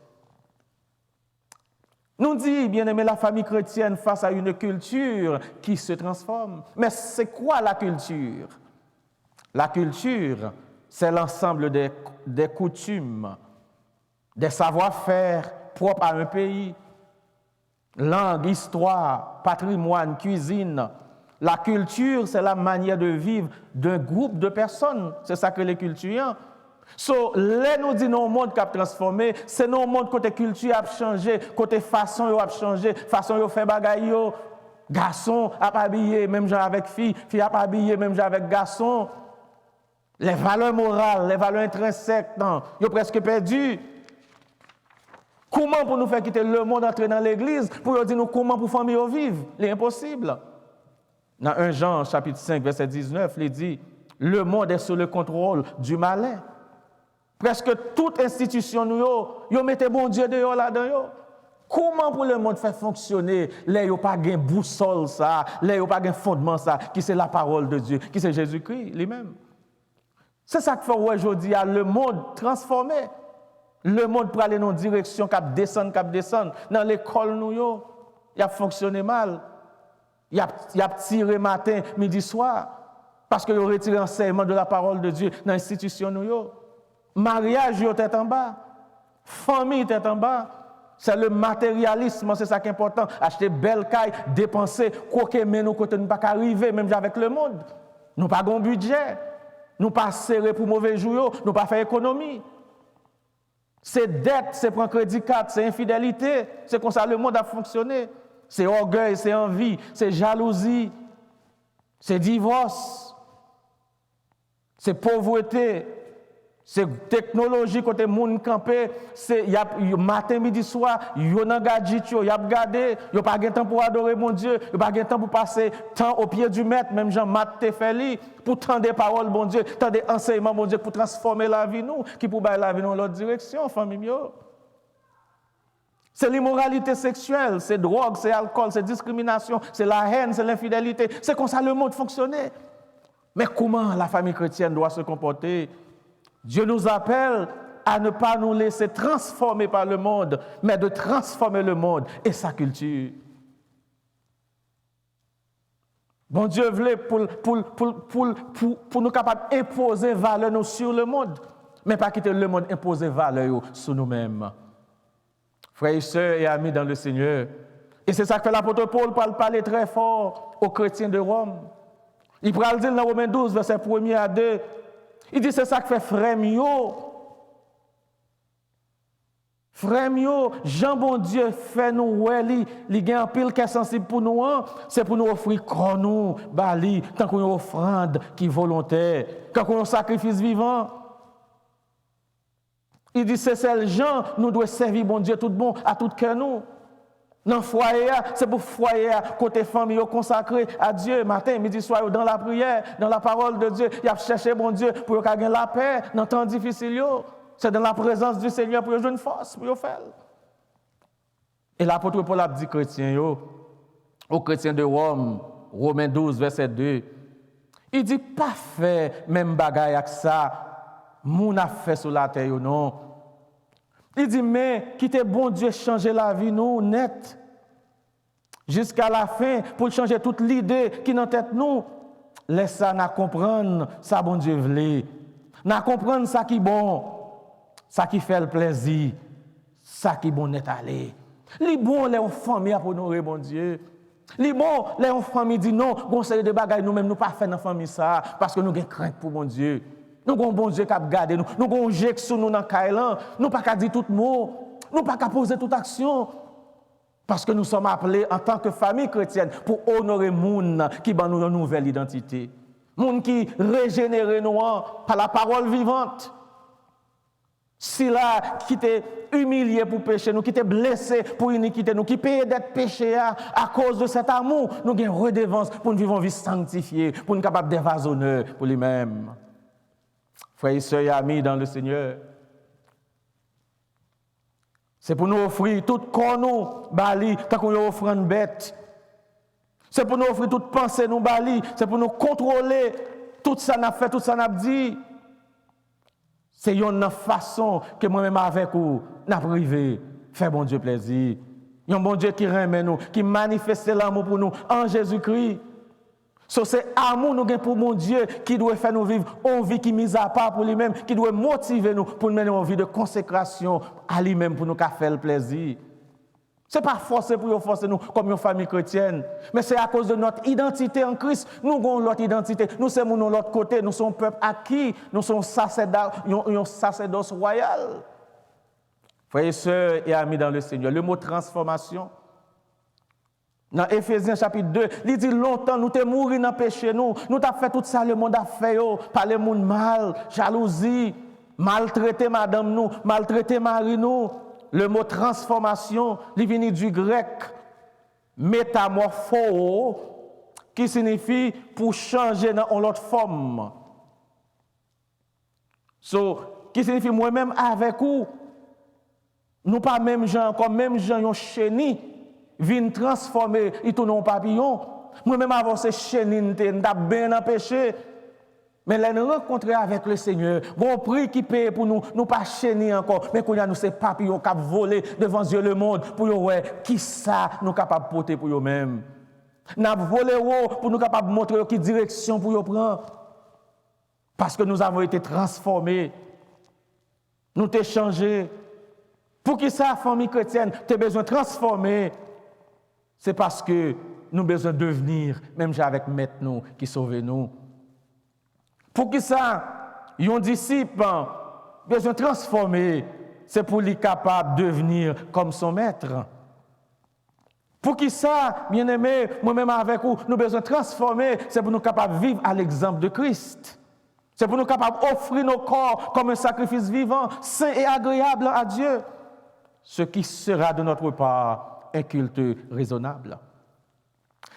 Nous dit, bien aimé, la famille chrétienne face à une culture qui se transforme. Mais c'est quoi la culture? La culture, c'est l'ensemble des coutumes, des savoir-faire propres à un pays, langue, histoire, patrimoine, cuisine. La culture, c'est la manière de vivre d'un groupe de personnes. C'est ça que les cultures. Les nous dit nos mondes qui ont transformé, c'est nos mondes côté culture a changé, côté façon a changé, façon de faire bagaille. Garçon a pas habillé même genre avec fille, fille a pas habillé même genre avec garçon. Les valeurs morales, les valeurs intrinsèques, non, ils ont presque perdu. Comment pour nous faire quitter le monde, entrer dans l'église, pour nous dire nous comment pour famille vivre? C'est impossible. Dans 1 Jean, chapitre 5, verset 19, il dit, le monde est sous le contrôle du malin. Presque toute institution, nous mettez bon Dieu dehors là-dedans. Comment pour le monde faire fonctionner, les n'ont pas de boussole, les n'ont pas de fondement, qui c'est la parole de Dieu, qui c'est Jésus-Christ lui-même. C'est ça que fait aujourd'hui, le monde transformé. Le monde pour aller dans une direction qui descend. Dans l'école, il a fonctionné mal. Il a tiré matin, midi, soir. Parce qu'il a retiré l'enseignement de la parole de Dieu dans l'institution. Mariage, il est en bas. Famille est en bas. C'est le matérialisme, c'est ça qui est important. Acheter belle caille, dépenser, quoi que mais nous côté nous pas arriver même avec le monde. Nous pas de budget. Nous pas serrer pour mauvais jours, nous pas faire économie. C'est dette, c'est prendre crédit carte, c'est infidélité, c'est comme ça le monde a fonctionné. C'est orgueil, c'est envie, c'est jalousie, c'est divorce, c'est pauvreté, c'est technologie côté monde campé, c'est y a matin midi soir, yo nan gadget yo, y a regardé, yo pas de temps pour adorer mon Dieu, yo pas de temps pour passer temps au pied du maître, même Jean Mat te fait li pour tendre des paroles bon Dieu, tendre des enseignements bon Dieu pour transformer la vie nous, qui pour bailler la vie nous dans l'autre direction famille yo. C'est l'immoralité sexuelle, c'est drogue, c'est alcool, c'est discrimination, c'est la haine, c'est l'infidélité, c'est comme ça le monde fonctionnait. Mais comment la famille chrétienne doit se comporter? Dieu nous appelle à ne pas nous laisser transformer par le monde, mais de transformer le monde et sa culture. Bon Dieu voulait pour nous capables d'imposer valeur nous sur le monde, mais pas quitter le monde imposer valeur sur nous-mêmes. Frères et sœurs et amis dans le Seigneur, et c'est ça que fait l'apôtre Paul pour parler très fort aux chrétiens de Rome. Il pourra le dire dans Romains 12, verset 1 à 2. Il dit c'est ça que fait frère mio. Frère mio, Jean bon Dieu fait nous ouais li gen en pile qui est sensible pour nous, c'est pour nous offrir corps nous, bali, tant qu'on offrande qui volontaire, quand on sacrifice vivant. Il dit c'est celle Jean nous doit servir bon Dieu tout bon à tout cœur nous. Dans le foyer, c'est pour foyer, côté famille consacré à Dieu, matin, midi, soir, dans la prière, dans la parole de Dieu. Il a cherché bon Dieu pour qu'il ait la paix dans le temps difficile. C'est dans la présence du Seigneur pour avoir une force, pour faire. Et l'apôtre Paul a dit aux chrétiens de Rome, Romains 12, verset 2, il dit pas fait même bagaille avec ça, moun a fait sur la terre, non. Il dit, mais quittez bon Dieu changer la vie, nous, net, jusqu'à la fin, pour changer toute l'idée qui est dans la tête, nous. Laisse ça, nous comprendre ça, bon Dieu voulait. Nous comprendre ça qui est bon, ça qui fait le plaisir, ça qui est bon net aller. Les bons, les familles pour honorer bon Dieu. Les bons, les familles disent non, conseil de bagaille, nous-mêmes, nous pas faire dans la famille ça, parce que nous avons crainte pour bon Dieu. Nous avons un bon Dieu qui a gardé nous. Nous avons un Dieu qui sur nous dans le Kailan. Nous n'avons pas dire tout mot. Nous n'avons pas poser toute action. Parce que nous sommes appelés en tant que famille chrétienne pour honorer les gens qui ont une nouvelle identité. Les gens qui régénèrent nous par la parole vivante. Si là, qui t'est humilié pour pécher, nous qui t'est blessé pour iniquité, nous qui payons d'être péchés à cause de cet amour, nous avons une redevance pour nous vivre une vie sanctifiée, pour nous capables d'évasonner pour lui-même. Frères et sœurs et amis dans le Seigneur, c'est pour nous offrir tout corps nous, bali, tant qu'on offre une bête. C'est pour nous offrir toute pensée nous, bali. C'est pour nous contrôler tout ça n'a fait, tout ça n'a dit. C'est une façon que moi-même avec vous, n'a privé, fait bon Dieu plaisir. Un bon Dieu qui remet nous, qui manifeste l'amour pour nous en Jésus-Christ. C'est amour nous avons pour mon Dieu qui doit faire nous vivre une vie qui est mise à part pour lui-même, qui doit motiver nous pour nous mener une vie de consécration à lui-même pour nous faire le plaisir. Ce n'est pas forcé pour nous forcer nous comme une famille chrétienne, mais c'est à cause de notre identité en Christ. Nous avons notre identité, nous sommes de l'autre côté, nous sommes un peuple acquis, nous sommes un sacerdoce royal. Frères et sœurs et amis dans le Seigneur, le mot transformation, dans Éphésiens chapitre 2, il dit longtemps nous t'es mouru dans le péché, nous t'as fait tout ça, le monde a fait, par le monde mal, jalousie, maltraiter madame nous, maltraiter mari nous. Le mot transformation, il vient du grec métamorpho, qui signifie pour changer dans l'autre forme. Qui signifie moi-même avec vous, nous pas même gens, comme même gens, yon chenille, viennent transformer, ils tournent en papillon. Moi-même avant ces chenilles, n'a bien empêché. Mais là, nous rencontrer avec le Seigneur, bon prix qui paye pour nous, nous pas chenilles encore, mais qu'on a nous ces papillons qui volent devant Dieu le monde, pour nous voir qui ça nous capables de porter pour eux-mêmes. Nous avons volé pour nous capables de montrer quelle direction pour nous prendre. Parce que nous avons été transformés. Nous t'ai changé. Pour qui ça, famille chrétienne, tu as besoin de transformer. C'est parce que nous avons besoin de devenir, même avec maître nous qui sauve nous. Pour qui ça, un disciple besoin de transformer, c'est pour lui capable de devenir comme son maître. Pour qui ça, bien-aimé, moi-même avec vous, nous besoin de transformer, c'est pour nous capables de vivre à l'exemple de Christ. C'est pour nous capables d'offrir nos corps comme un sacrifice vivant, saint et agréable à Dieu. Ce qui sera de notre part un culte raisonnable.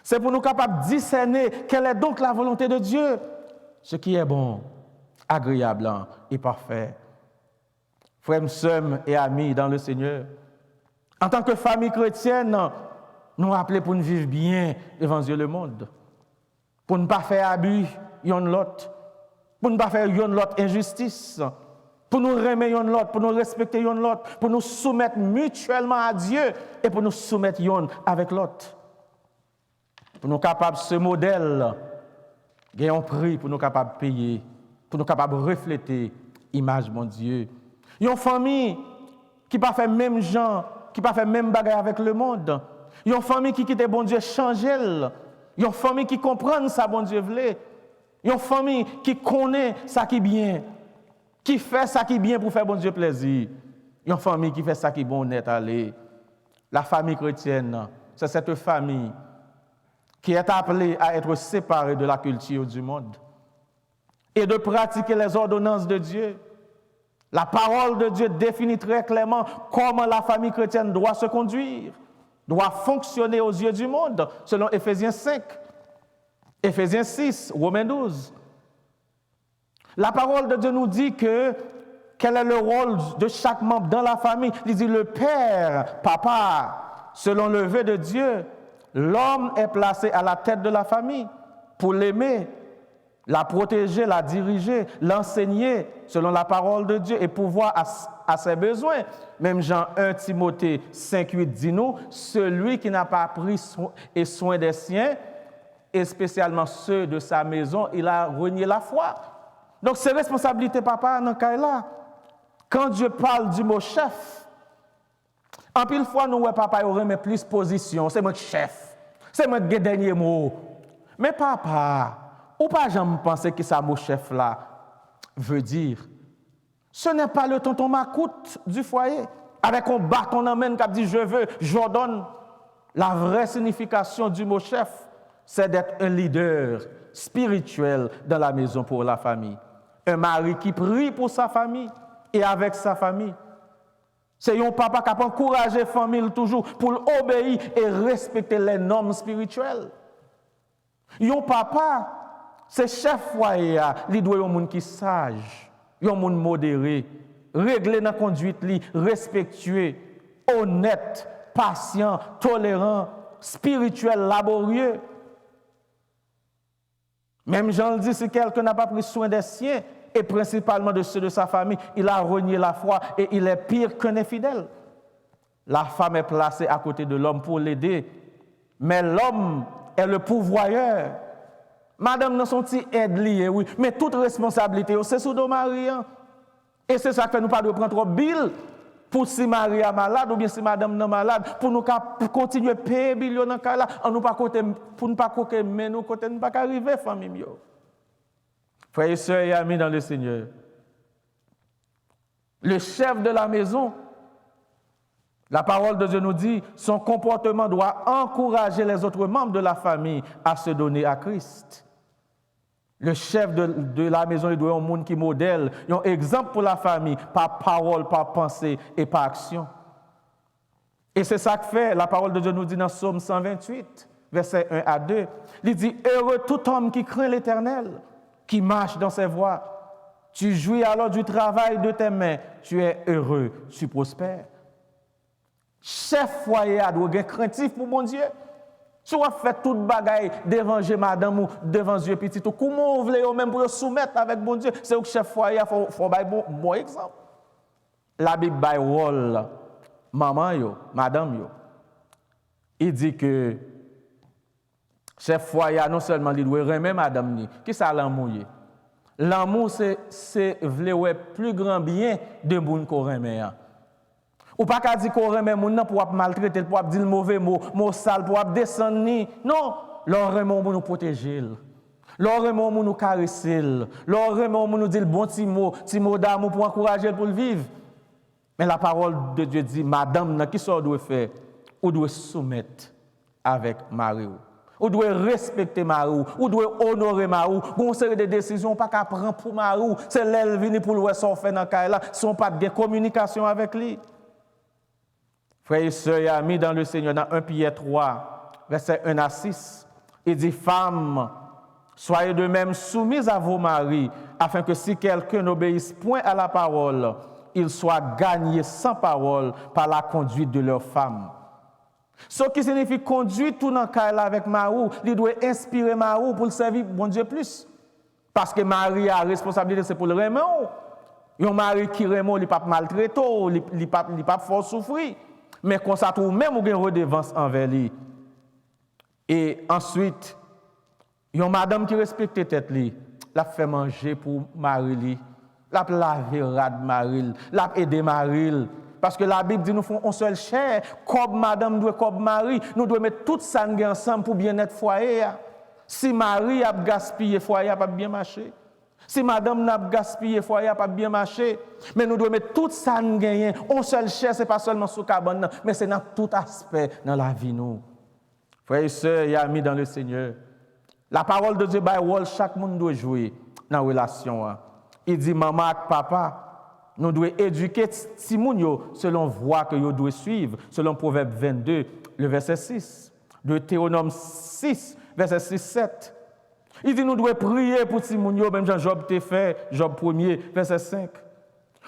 C'est pour nous capables de discerner quelle est donc la volonté de Dieu, ce qui est bon, agréable et parfait. Frères, sœurs et amis dans le Seigneur, en tant que famille chrétienne, nous appelons pour nous vivre bien devant Dieu le monde, pour ne pas faire abus yon l'autre, pour ne pas faire yon l'autre injustice, pour nous remettre yon l'autre, pour nous respecter yon l'autre, pour nous soumettre mutuellement à Dieu et pour nous soumettre yon avec l'autre. pour nous capables ce modèle, gagner un prix pour nous capables de payer, pour nous capables de refléter l'image de Dieu. Une famille qui pas fait même gens, qui pas fait même bagarre avec le monde. Une famille qui quitte bon Dieu changer. Une famille qui comprend ça bon Dieu voulait. Une famille qui connaît ça qui bien, qui fait ça qui bien pour faire bon Dieu plaisir. Une famille qui fait ça qui bon net aller. La famille chrétienne, c'est cette famille qui est appelée à être séparée de la culture du monde et de pratiquer les ordonnances de Dieu. La parole de Dieu définit très clairement comment la famille chrétienne doit se conduire, doit fonctionner aux yeux du monde, selon Éphésiens 5, Éphésiens 6, Romains 12. La parole de Dieu nous dit quel est le rôle de chaque membre dans la famille. Il dit le père, papa, selon le vœu de Dieu, l'homme est placé à la tête de la famille pour l'aimer, la protéger, la diriger, l'enseigner selon la parole de Dieu et pourvoir à ses besoins. Même Jean 1 Timothée 5,8 dit nous, celui qui n'a pas pris soin des siens, et spécialement ceux de sa maison, il a renié la foi. Donc c'est responsabilité papa dans ce cas-là. Quand Dieu parle du mot chef, en pile fois nous papa il remet plus position, c'est moi chef, c'est moi le dernier mot. Mais papa, ou pas jamais penser que ça mot chef là veut dire. Ce n'est pas le tonton Macoute du foyer avec un bâton en main qui dit je veux, j'ordonne. La vraie signification du mot chef, c'est d'être un leader spirituel dans la maison pour la famille. Un mari qui prie pour sa famille et avec sa famille. C'est un papa qui a encouragé la famille toujours pour obéir et respecter les normes spirituelles. Un papa, c'est chef foyer, il doit être un monde qui est sage, un monde modéré, réglé dans la conduite, respectueux, honnête, patient, tolérant, spirituel, laborieux. Même Jean le dit, si quelqu'un n'a pas pris soin des siens, et principalement de ceux de sa famille, il a renié la foi et il est pire qu'un infidèle. La femme est placée à côté de l'homme pour l'aider, mais l'homme est le pourvoyeur. Madame, nous sommes aide liée, oui, mais toute responsabilité, c'est sous nos maris. Et c'est ça que fait nous pas de prendre trop bill pour si Marie est malade ou bien si madame n'est malade, pour nous continuer à payer bill dans ce cas-là, pour ne pas côté, mais nous côté ne pas arriver, famille. Frères et sœurs et amis dans le Seigneur, le chef de la maison, la parole de Dieu nous dit, son comportement doit encourager les autres membres de la famille à se donner à Christ. Le chef de la maison, il doit être un monde qui modèle, un exemple pour la famille, par parole, par pensée et par action. Et c'est ça que fait, la parole de Dieu nous dit dans Psaume 128, versets 1 à 2. Il dit, heureux tout homme qui craint l'Éternel, qui marche dans ses voies. Tu jouis alors du travail de tes mains, tu es heureux, tu prospères. Chef foyer doit être craintif pour mon Dieu. Si on fait toute bagaille devant madame ou devant Dieu petit, comment on veut même pour soumettre avec mon Dieu, c'est au chef foyer faut bailler bon exemple. La Bible baille rôle maman yo, madame yo. Il dit que chef foyer non seulement il doit aimer madame ni, qui ça l'amour? L'amour c'est vouloir plus grand bien de moun qu'on aimer. Ou pas qu'à dire qu'on remet moun nan pour maltraiter, pour dire le mauvais mot sale, pour descendre ni. Non, l'on remet moun nous protéger. L'on remet moun nous caresser. L'on remet moun nous dire le bon petit mot d'amour pour encourager pour le vivre. Mais la parole de Dieu dit, madame, qui ça doit faire? Ou doit soumettre avec Marie. Ou doit respecter Marie. Ou doit honorer Marie. Bon, série de décisions pas qu'à prendre pour Marie. C'est l'elle venir pour le son fait dans cas là, son pas de communication avec lui. Frères et sœurs et amis dans le Seigneur, dans 1 Pierre 3, versets 1 à 6, il dit, femmes, soyez de même soumises à vos maris, afin que si quelqu'un n'obéisse point à la parole, il soit gagné sans parole par la conduite de leur femme. Ce qui signifie conduire tout dans le cas avec Marie, il doit inspirer Marie pour le servir, bon Dieu, plus. Parce que Marie a la responsabilité, c'est pour le remettre. Un mari qui remet, il ne peut pas maltraiter, il ne peut pas fort souffrir. Mais quand ça trouve même une redevance envers lui. Et ensuite, une madame qui respecte tête li, l'a fait manger pour Marie, l'a lavé rad Marie, l'a aidé Marie. Parce que la Bible dit nous font un seul chair, comme madame doit comme Marie, nous devons mettre tout ça ensemble pour bien-être foyer. Si Marie a gaspillé foyer, pas bien marcher. Si madame n'a gaspillé foyer, pas bien marcher. Mais nous devons mettre tout ça gagner. Un seul chair, c'est pas seulement sous cabane, mais c'est dans tout aspect dans la vie nous. Frères et sœurs et amis dans le Seigneur, la parole de Dieu, chaque monde doit jouer dans la relation. Il dit maman et papa, nous devons éduquer Timounio selon la voie que nous devons suivre, selon Proverbe 22, le verset 6, Deutéronome 6, verset 6-7. Il dit nous devons prier pour Timounio, même Jean Job t'a fait, Job 1er, verset 5.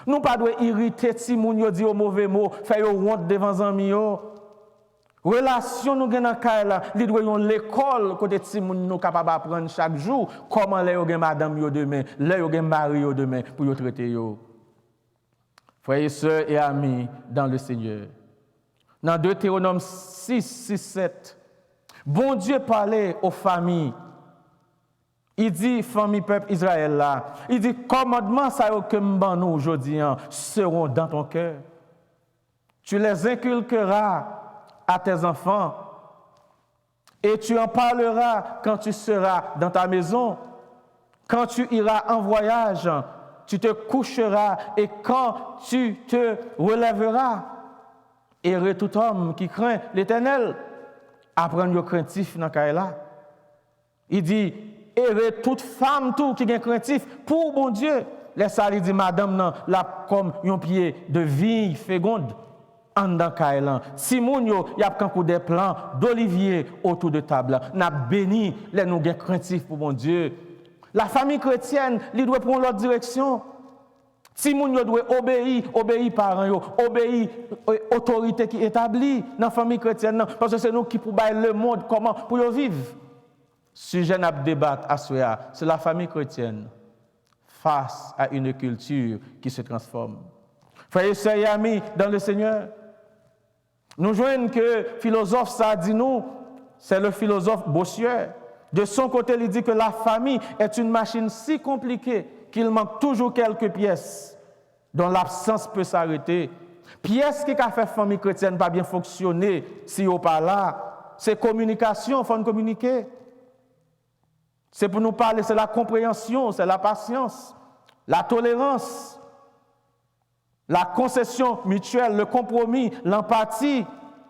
Nous ne devons pas irriter Timounio, dire au mauvais mot, faire honte devant les amis. Relation nous gagnons dans la li doit yon l'école côté Timoun nous capable apprendre chaque jour comment les gen madame yo demain, les gen mari yo demain pour yo traiter yo. Frères et sœurs et amis dans le Seigneur. Dans Deutéronome 6-7, bon Dieu parlait aux familles. Il dit famille peuple Israël là, il dit commandement ça que m'ban nous aujourd'hui seront dans ton cœur. Tu les inculqueras à tes enfants, et tu en parleras quand tu seras dans ta maison, quand tu iras en voyage, tu te coucheras, et quand tu te relèveras. Heureux tout homme qui craint l'Éternel, apprendre le craintif dans Kaila. Il dit, heureux toute femme tout qui est craintif pour bon Dieu. Laisse ça, il dit, madame, non, là, comme un pied de vigne féconde. En dans Kaelan. Simon yo y a kankou des plants d'olivier autour de table. N'a béni les nous gain craintif pour mon Dieu. La famille chrétienne, il doit prendre l'autre direction. Simon yo doit obéir parents yo, obéir autorité qui établie dans la famille chrétienne parce que c'est nous qui pour bailler le monde comment pour yo vivre. Sujet n'a débattre à soi, c'est la famille chrétienne face à une culture qui se transforme. Frères et sœurs et amis dans le Seigneur, nous joignons que philosophe ça dit nous, c'est le philosophe Bossuet. De son côté, il dit que la famille est une machine si compliquée qu'il manque toujours quelques pièces dont l'absence peut s'arrêter. Pièces qui a fait famille chrétienne pas bien fonctionner si on pas là, c'est communication, il faut communiquer. C'est pour nous parler, c'est la compréhension, c'est la patience, la tolérance. La concession mutuelle, le compromis, l'empathie,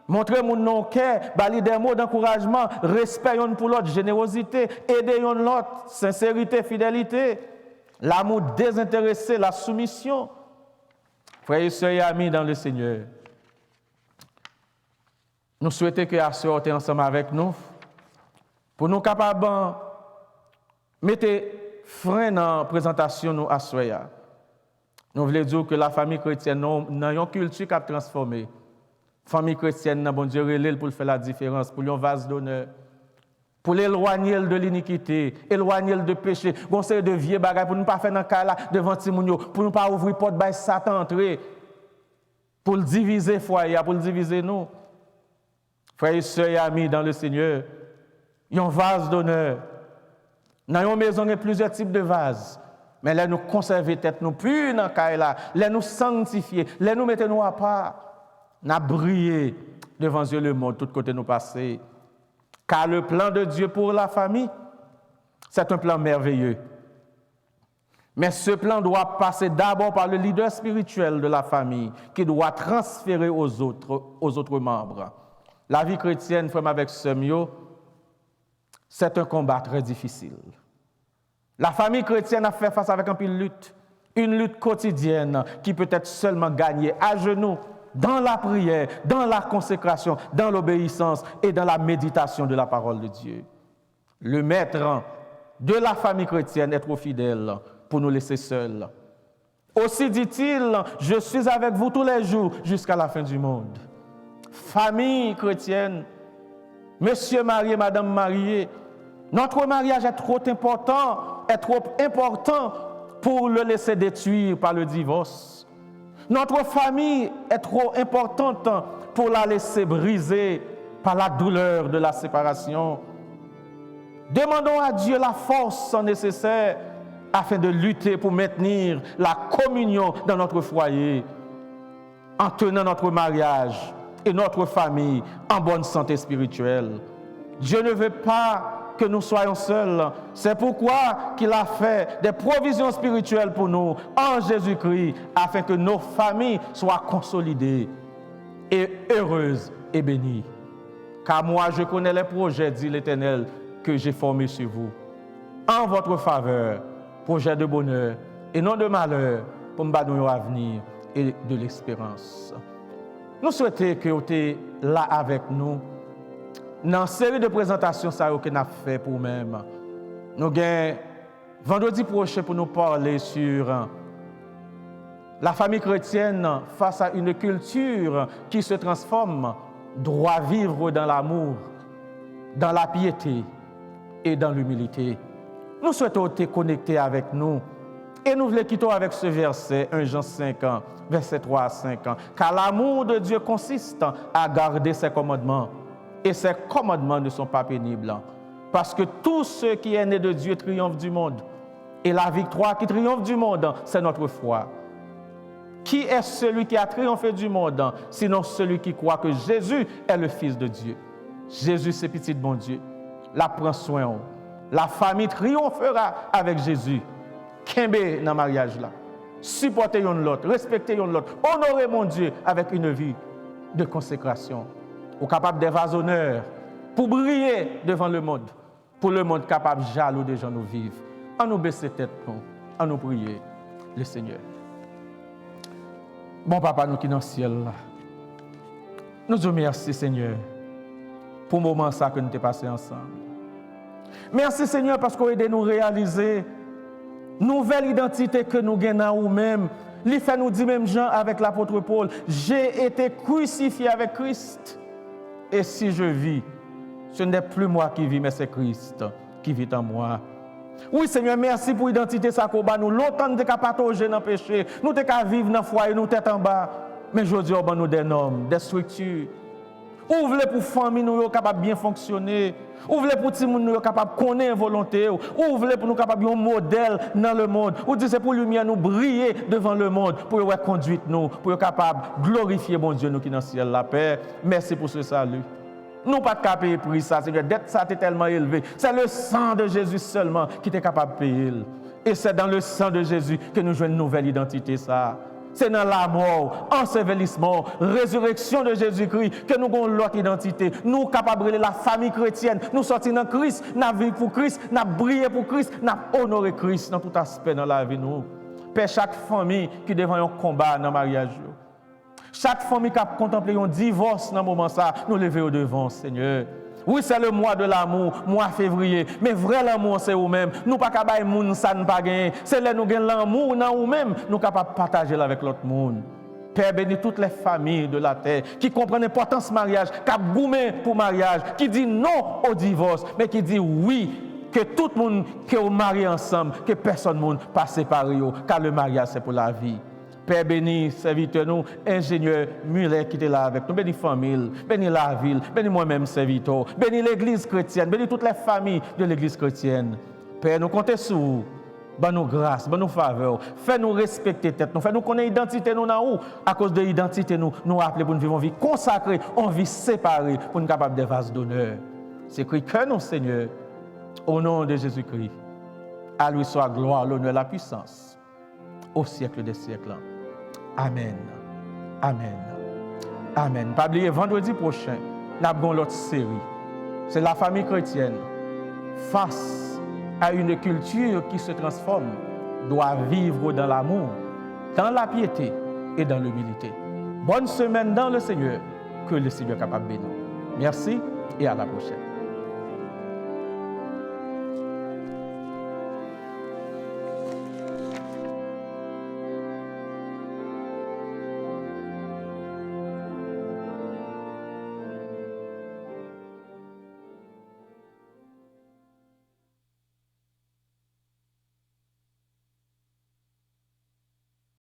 montrer mon non-cœur, bali des mots d'encouragement, respect pour l'autre, générosité, aider l'autre, sincérité, fidélité, l'amour désintéressé, la soumission. Frères et sœurs et amis dans le Seigneur, nous souhaitons que la sœur soit ensemble avec nous pour nous capables de mettre frein dans la présentation nous à soi. Nous voulons dire que la famille chrétienne n'a une culture qui a transformé. La famille chrétienne, bon Dieu, relève pour faire la différence, pour lui un vase d'honneur, pour l'éloigner de l'iniquité, éloigner de péché, conseil de vieux bagages, pour ne pas faire dans le cas là devant Timounio, pour ne pas ouvrir porte de Satan entrer, pour le diviser foyer, pour le diviser nous. Frères et sœurs et amis dans le Seigneur, il y a un vase d'honneur. Dans une maison, il y a plusieurs types de vases. Mais là, nous conserver tête nous plus dans le là, là nous sanctifier, là nous mettons nous à part, nous briller devant Dieu le monde, tout côté nous passer. Car le plan de Dieu pour la famille, c'est un plan merveilleux. Mais ce plan doit passer d'abord par le leader spirituel de la famille, qui doit transférer aux autres membres. La vie chrétienne, frère avec Semio, c'est un combat très difficile. La famille chrétienne a fait face avec une lutte quotidienne qui peut être seulement gagnée à genoux, dans la prière, dans la consécration, dans l'obéissance et dans la méditation de la parole de Dieu. Le maître de la famille chrétienne est trop fidèle pour nous laisser seuls. Aussi dit-il, je suis avec vous tous les jours jusqu'à la fin du monde. Famille chrétienne, monsieur marié, madame mariée, notre mariage est trop important pour le laisser détruire par le divorce. Notre famille est trop importante pour la laisser briser par la douleur de la séparation. Demandons à Dieu la force nécessaire afin de lutter pour maintenir la communion dans notre foyer, en tenant notre mariage et notre famille en bonne santé spirituelle. Dieu ne veut pas que nous soyons seuls. C'est pourquoi qu'il a fait des provisions spirituelles pour nous en Jésus-Christ, afin que nos familles soient consolidées et heureuses et bénies. Car moi, je connais les projets, dit l'Éternel, que j'ai formés sur vous, en votre faveur, projet de bonheur et non de malheur, pour me donner un avenir et de l'espérance. Nous souhaitons que vous soyez là avec nous dans la série de présentations que nous avons fait pour nous-mêmes. Nous avons vendredi prochain pour nous parler sur la famille chrétienne face à une culture qui se transforme, doit vivre dans l'amour, dans la piété et dans l'humilité. Nous souhaitons te connecter avec nous et nous voulons quitter avec ce verset, 1 Jean 5, verset 3 à 5. Car l'amour de Dieu consiste à garder ses commandements et ses commandements ne sont pas pénibles. Parce que tout ce qui est né de Dieu triomphe du monde et la victoire qui triomphe du monde, c'est notre foi. Qui est celui qui a triomphé du monde, sinon celui qui croit que Jésus est le Fils de Dieu? Jésus, c'est petit bon Dieu. La prend soin. La famille triomphera avec Jésus. Kembe dans le mariage là. Supportez l'autre, respectez l'autre, honorez mon Dieu avec une vie de consécration. Ou capable d'évasonneur pour briller devant le monde. Pour le monde capable jaloux des gens nous vivent. En nous baisser tête, en nous prier le Seigneur. Bon papa, nous qui dans le ciel là. Nous te remercions Seigneur pour le moment ça que nous avons passé ensemble. Merci Seigneur parce que vous aidez nous à réaliser nouvelle identité que nous gagnons nous-mêmes. Il fait nous dire même Jean avec l'apôtre Paul, j'ai été crucifié avec Christ. Et si je vis, ce n'est plus moi qui vis, mais c'est Christ qui vit en moi. Oui Seigneur, merci pour l'identité ça qu'on bat nous. Longtemps nous sommes patauger dans le péché, nous sommes vivre dans le foyer, nous tête en bas. Mais aujourd'hui, on nous des normes, des structures. Ou voulez pour famille nous capable bien fonctionner, ou voulez pour tout monde nous capable connaître volonté, ou voulez pour nous capable un modèle dans le monde, ou dit c'est pour lumière nous briller devant le monde pour conduire nous, pour capable glorifier mon Dieu nous qui dans le ciel la paix. Merci pour ce salut. Nous pas de payer prix ça, c'est que dette ça est tellement élevé. C'est le sang de Jésus seulement qui est capable de payer. Et c'est dans le sang de Jésus que nous jouons une nouvelle identité ça. C'est dans la mort, ensevelissement, résurrection de Jésus-Christ que nous avons l'autre identité. Nous capables de la famille chrétienne, nous sortir dans Christ, nous vivons pour Christ, nous briller pour Christ, nous honorer Christ dans tout aspect dans la vie nous. Père, chaque famille qui devant un combat dans le mariage, chaque famille qui a contemplé un divorce dans ce moment ça, nous lever au devant, Seigneur. Oui, c'est le mois de l'amour, mois février. Mais vrai l'amour, c'est vous-même. Nous pas capables de monde ça ne pas gagner. C'est là nous gagnons l'amour dans nous-mêmes. Nous capables de partager avec l'autre monde. Père, bénis toutes les familles de la terre qui comprennent l'importance du mariage, qui ont goumé pour mariage, qui dit non au divorce, mais qui dit oui, que tout le monde qui est marié ensemble, que personne ne pas séparé, car le mariage c'est pour la vie. Père, bénis, serviteur, nous, ingénieur Muller qui est là avec nous, bénis famille, bénis la ville, bénis moi-même, serviteur, bénis l'église chrétienne, bénis toutes les familles de l'église chrétienne. Père, nous comptons sur vous, bonne nous grâce, bonne nous faveur, fais-nous respecter tête, nous fais-nous connaître l'identité nous dans où, à cause de l'identité nous appeler pour nous vivre une vie consacrée, une vie séparée, pour nous capables de vases d'honneur. C'est écrit que nous, Seigneur, au nom de Jésus-Christ, à lui soit gloire, l'honneur, la puissance, au siècle des siècles. Amen. Amen. Amen. Pas oublier, vendredi prochain, nous avons l'autre série. C'est la famille chrétienne face à une culture qui se transforme, doit vivre dans l'amour, dans la piété et dans l'humilité. Bonne semaine dans le Seigneur, que le Seigneur est capable de bénir. Merci et à la prochaine.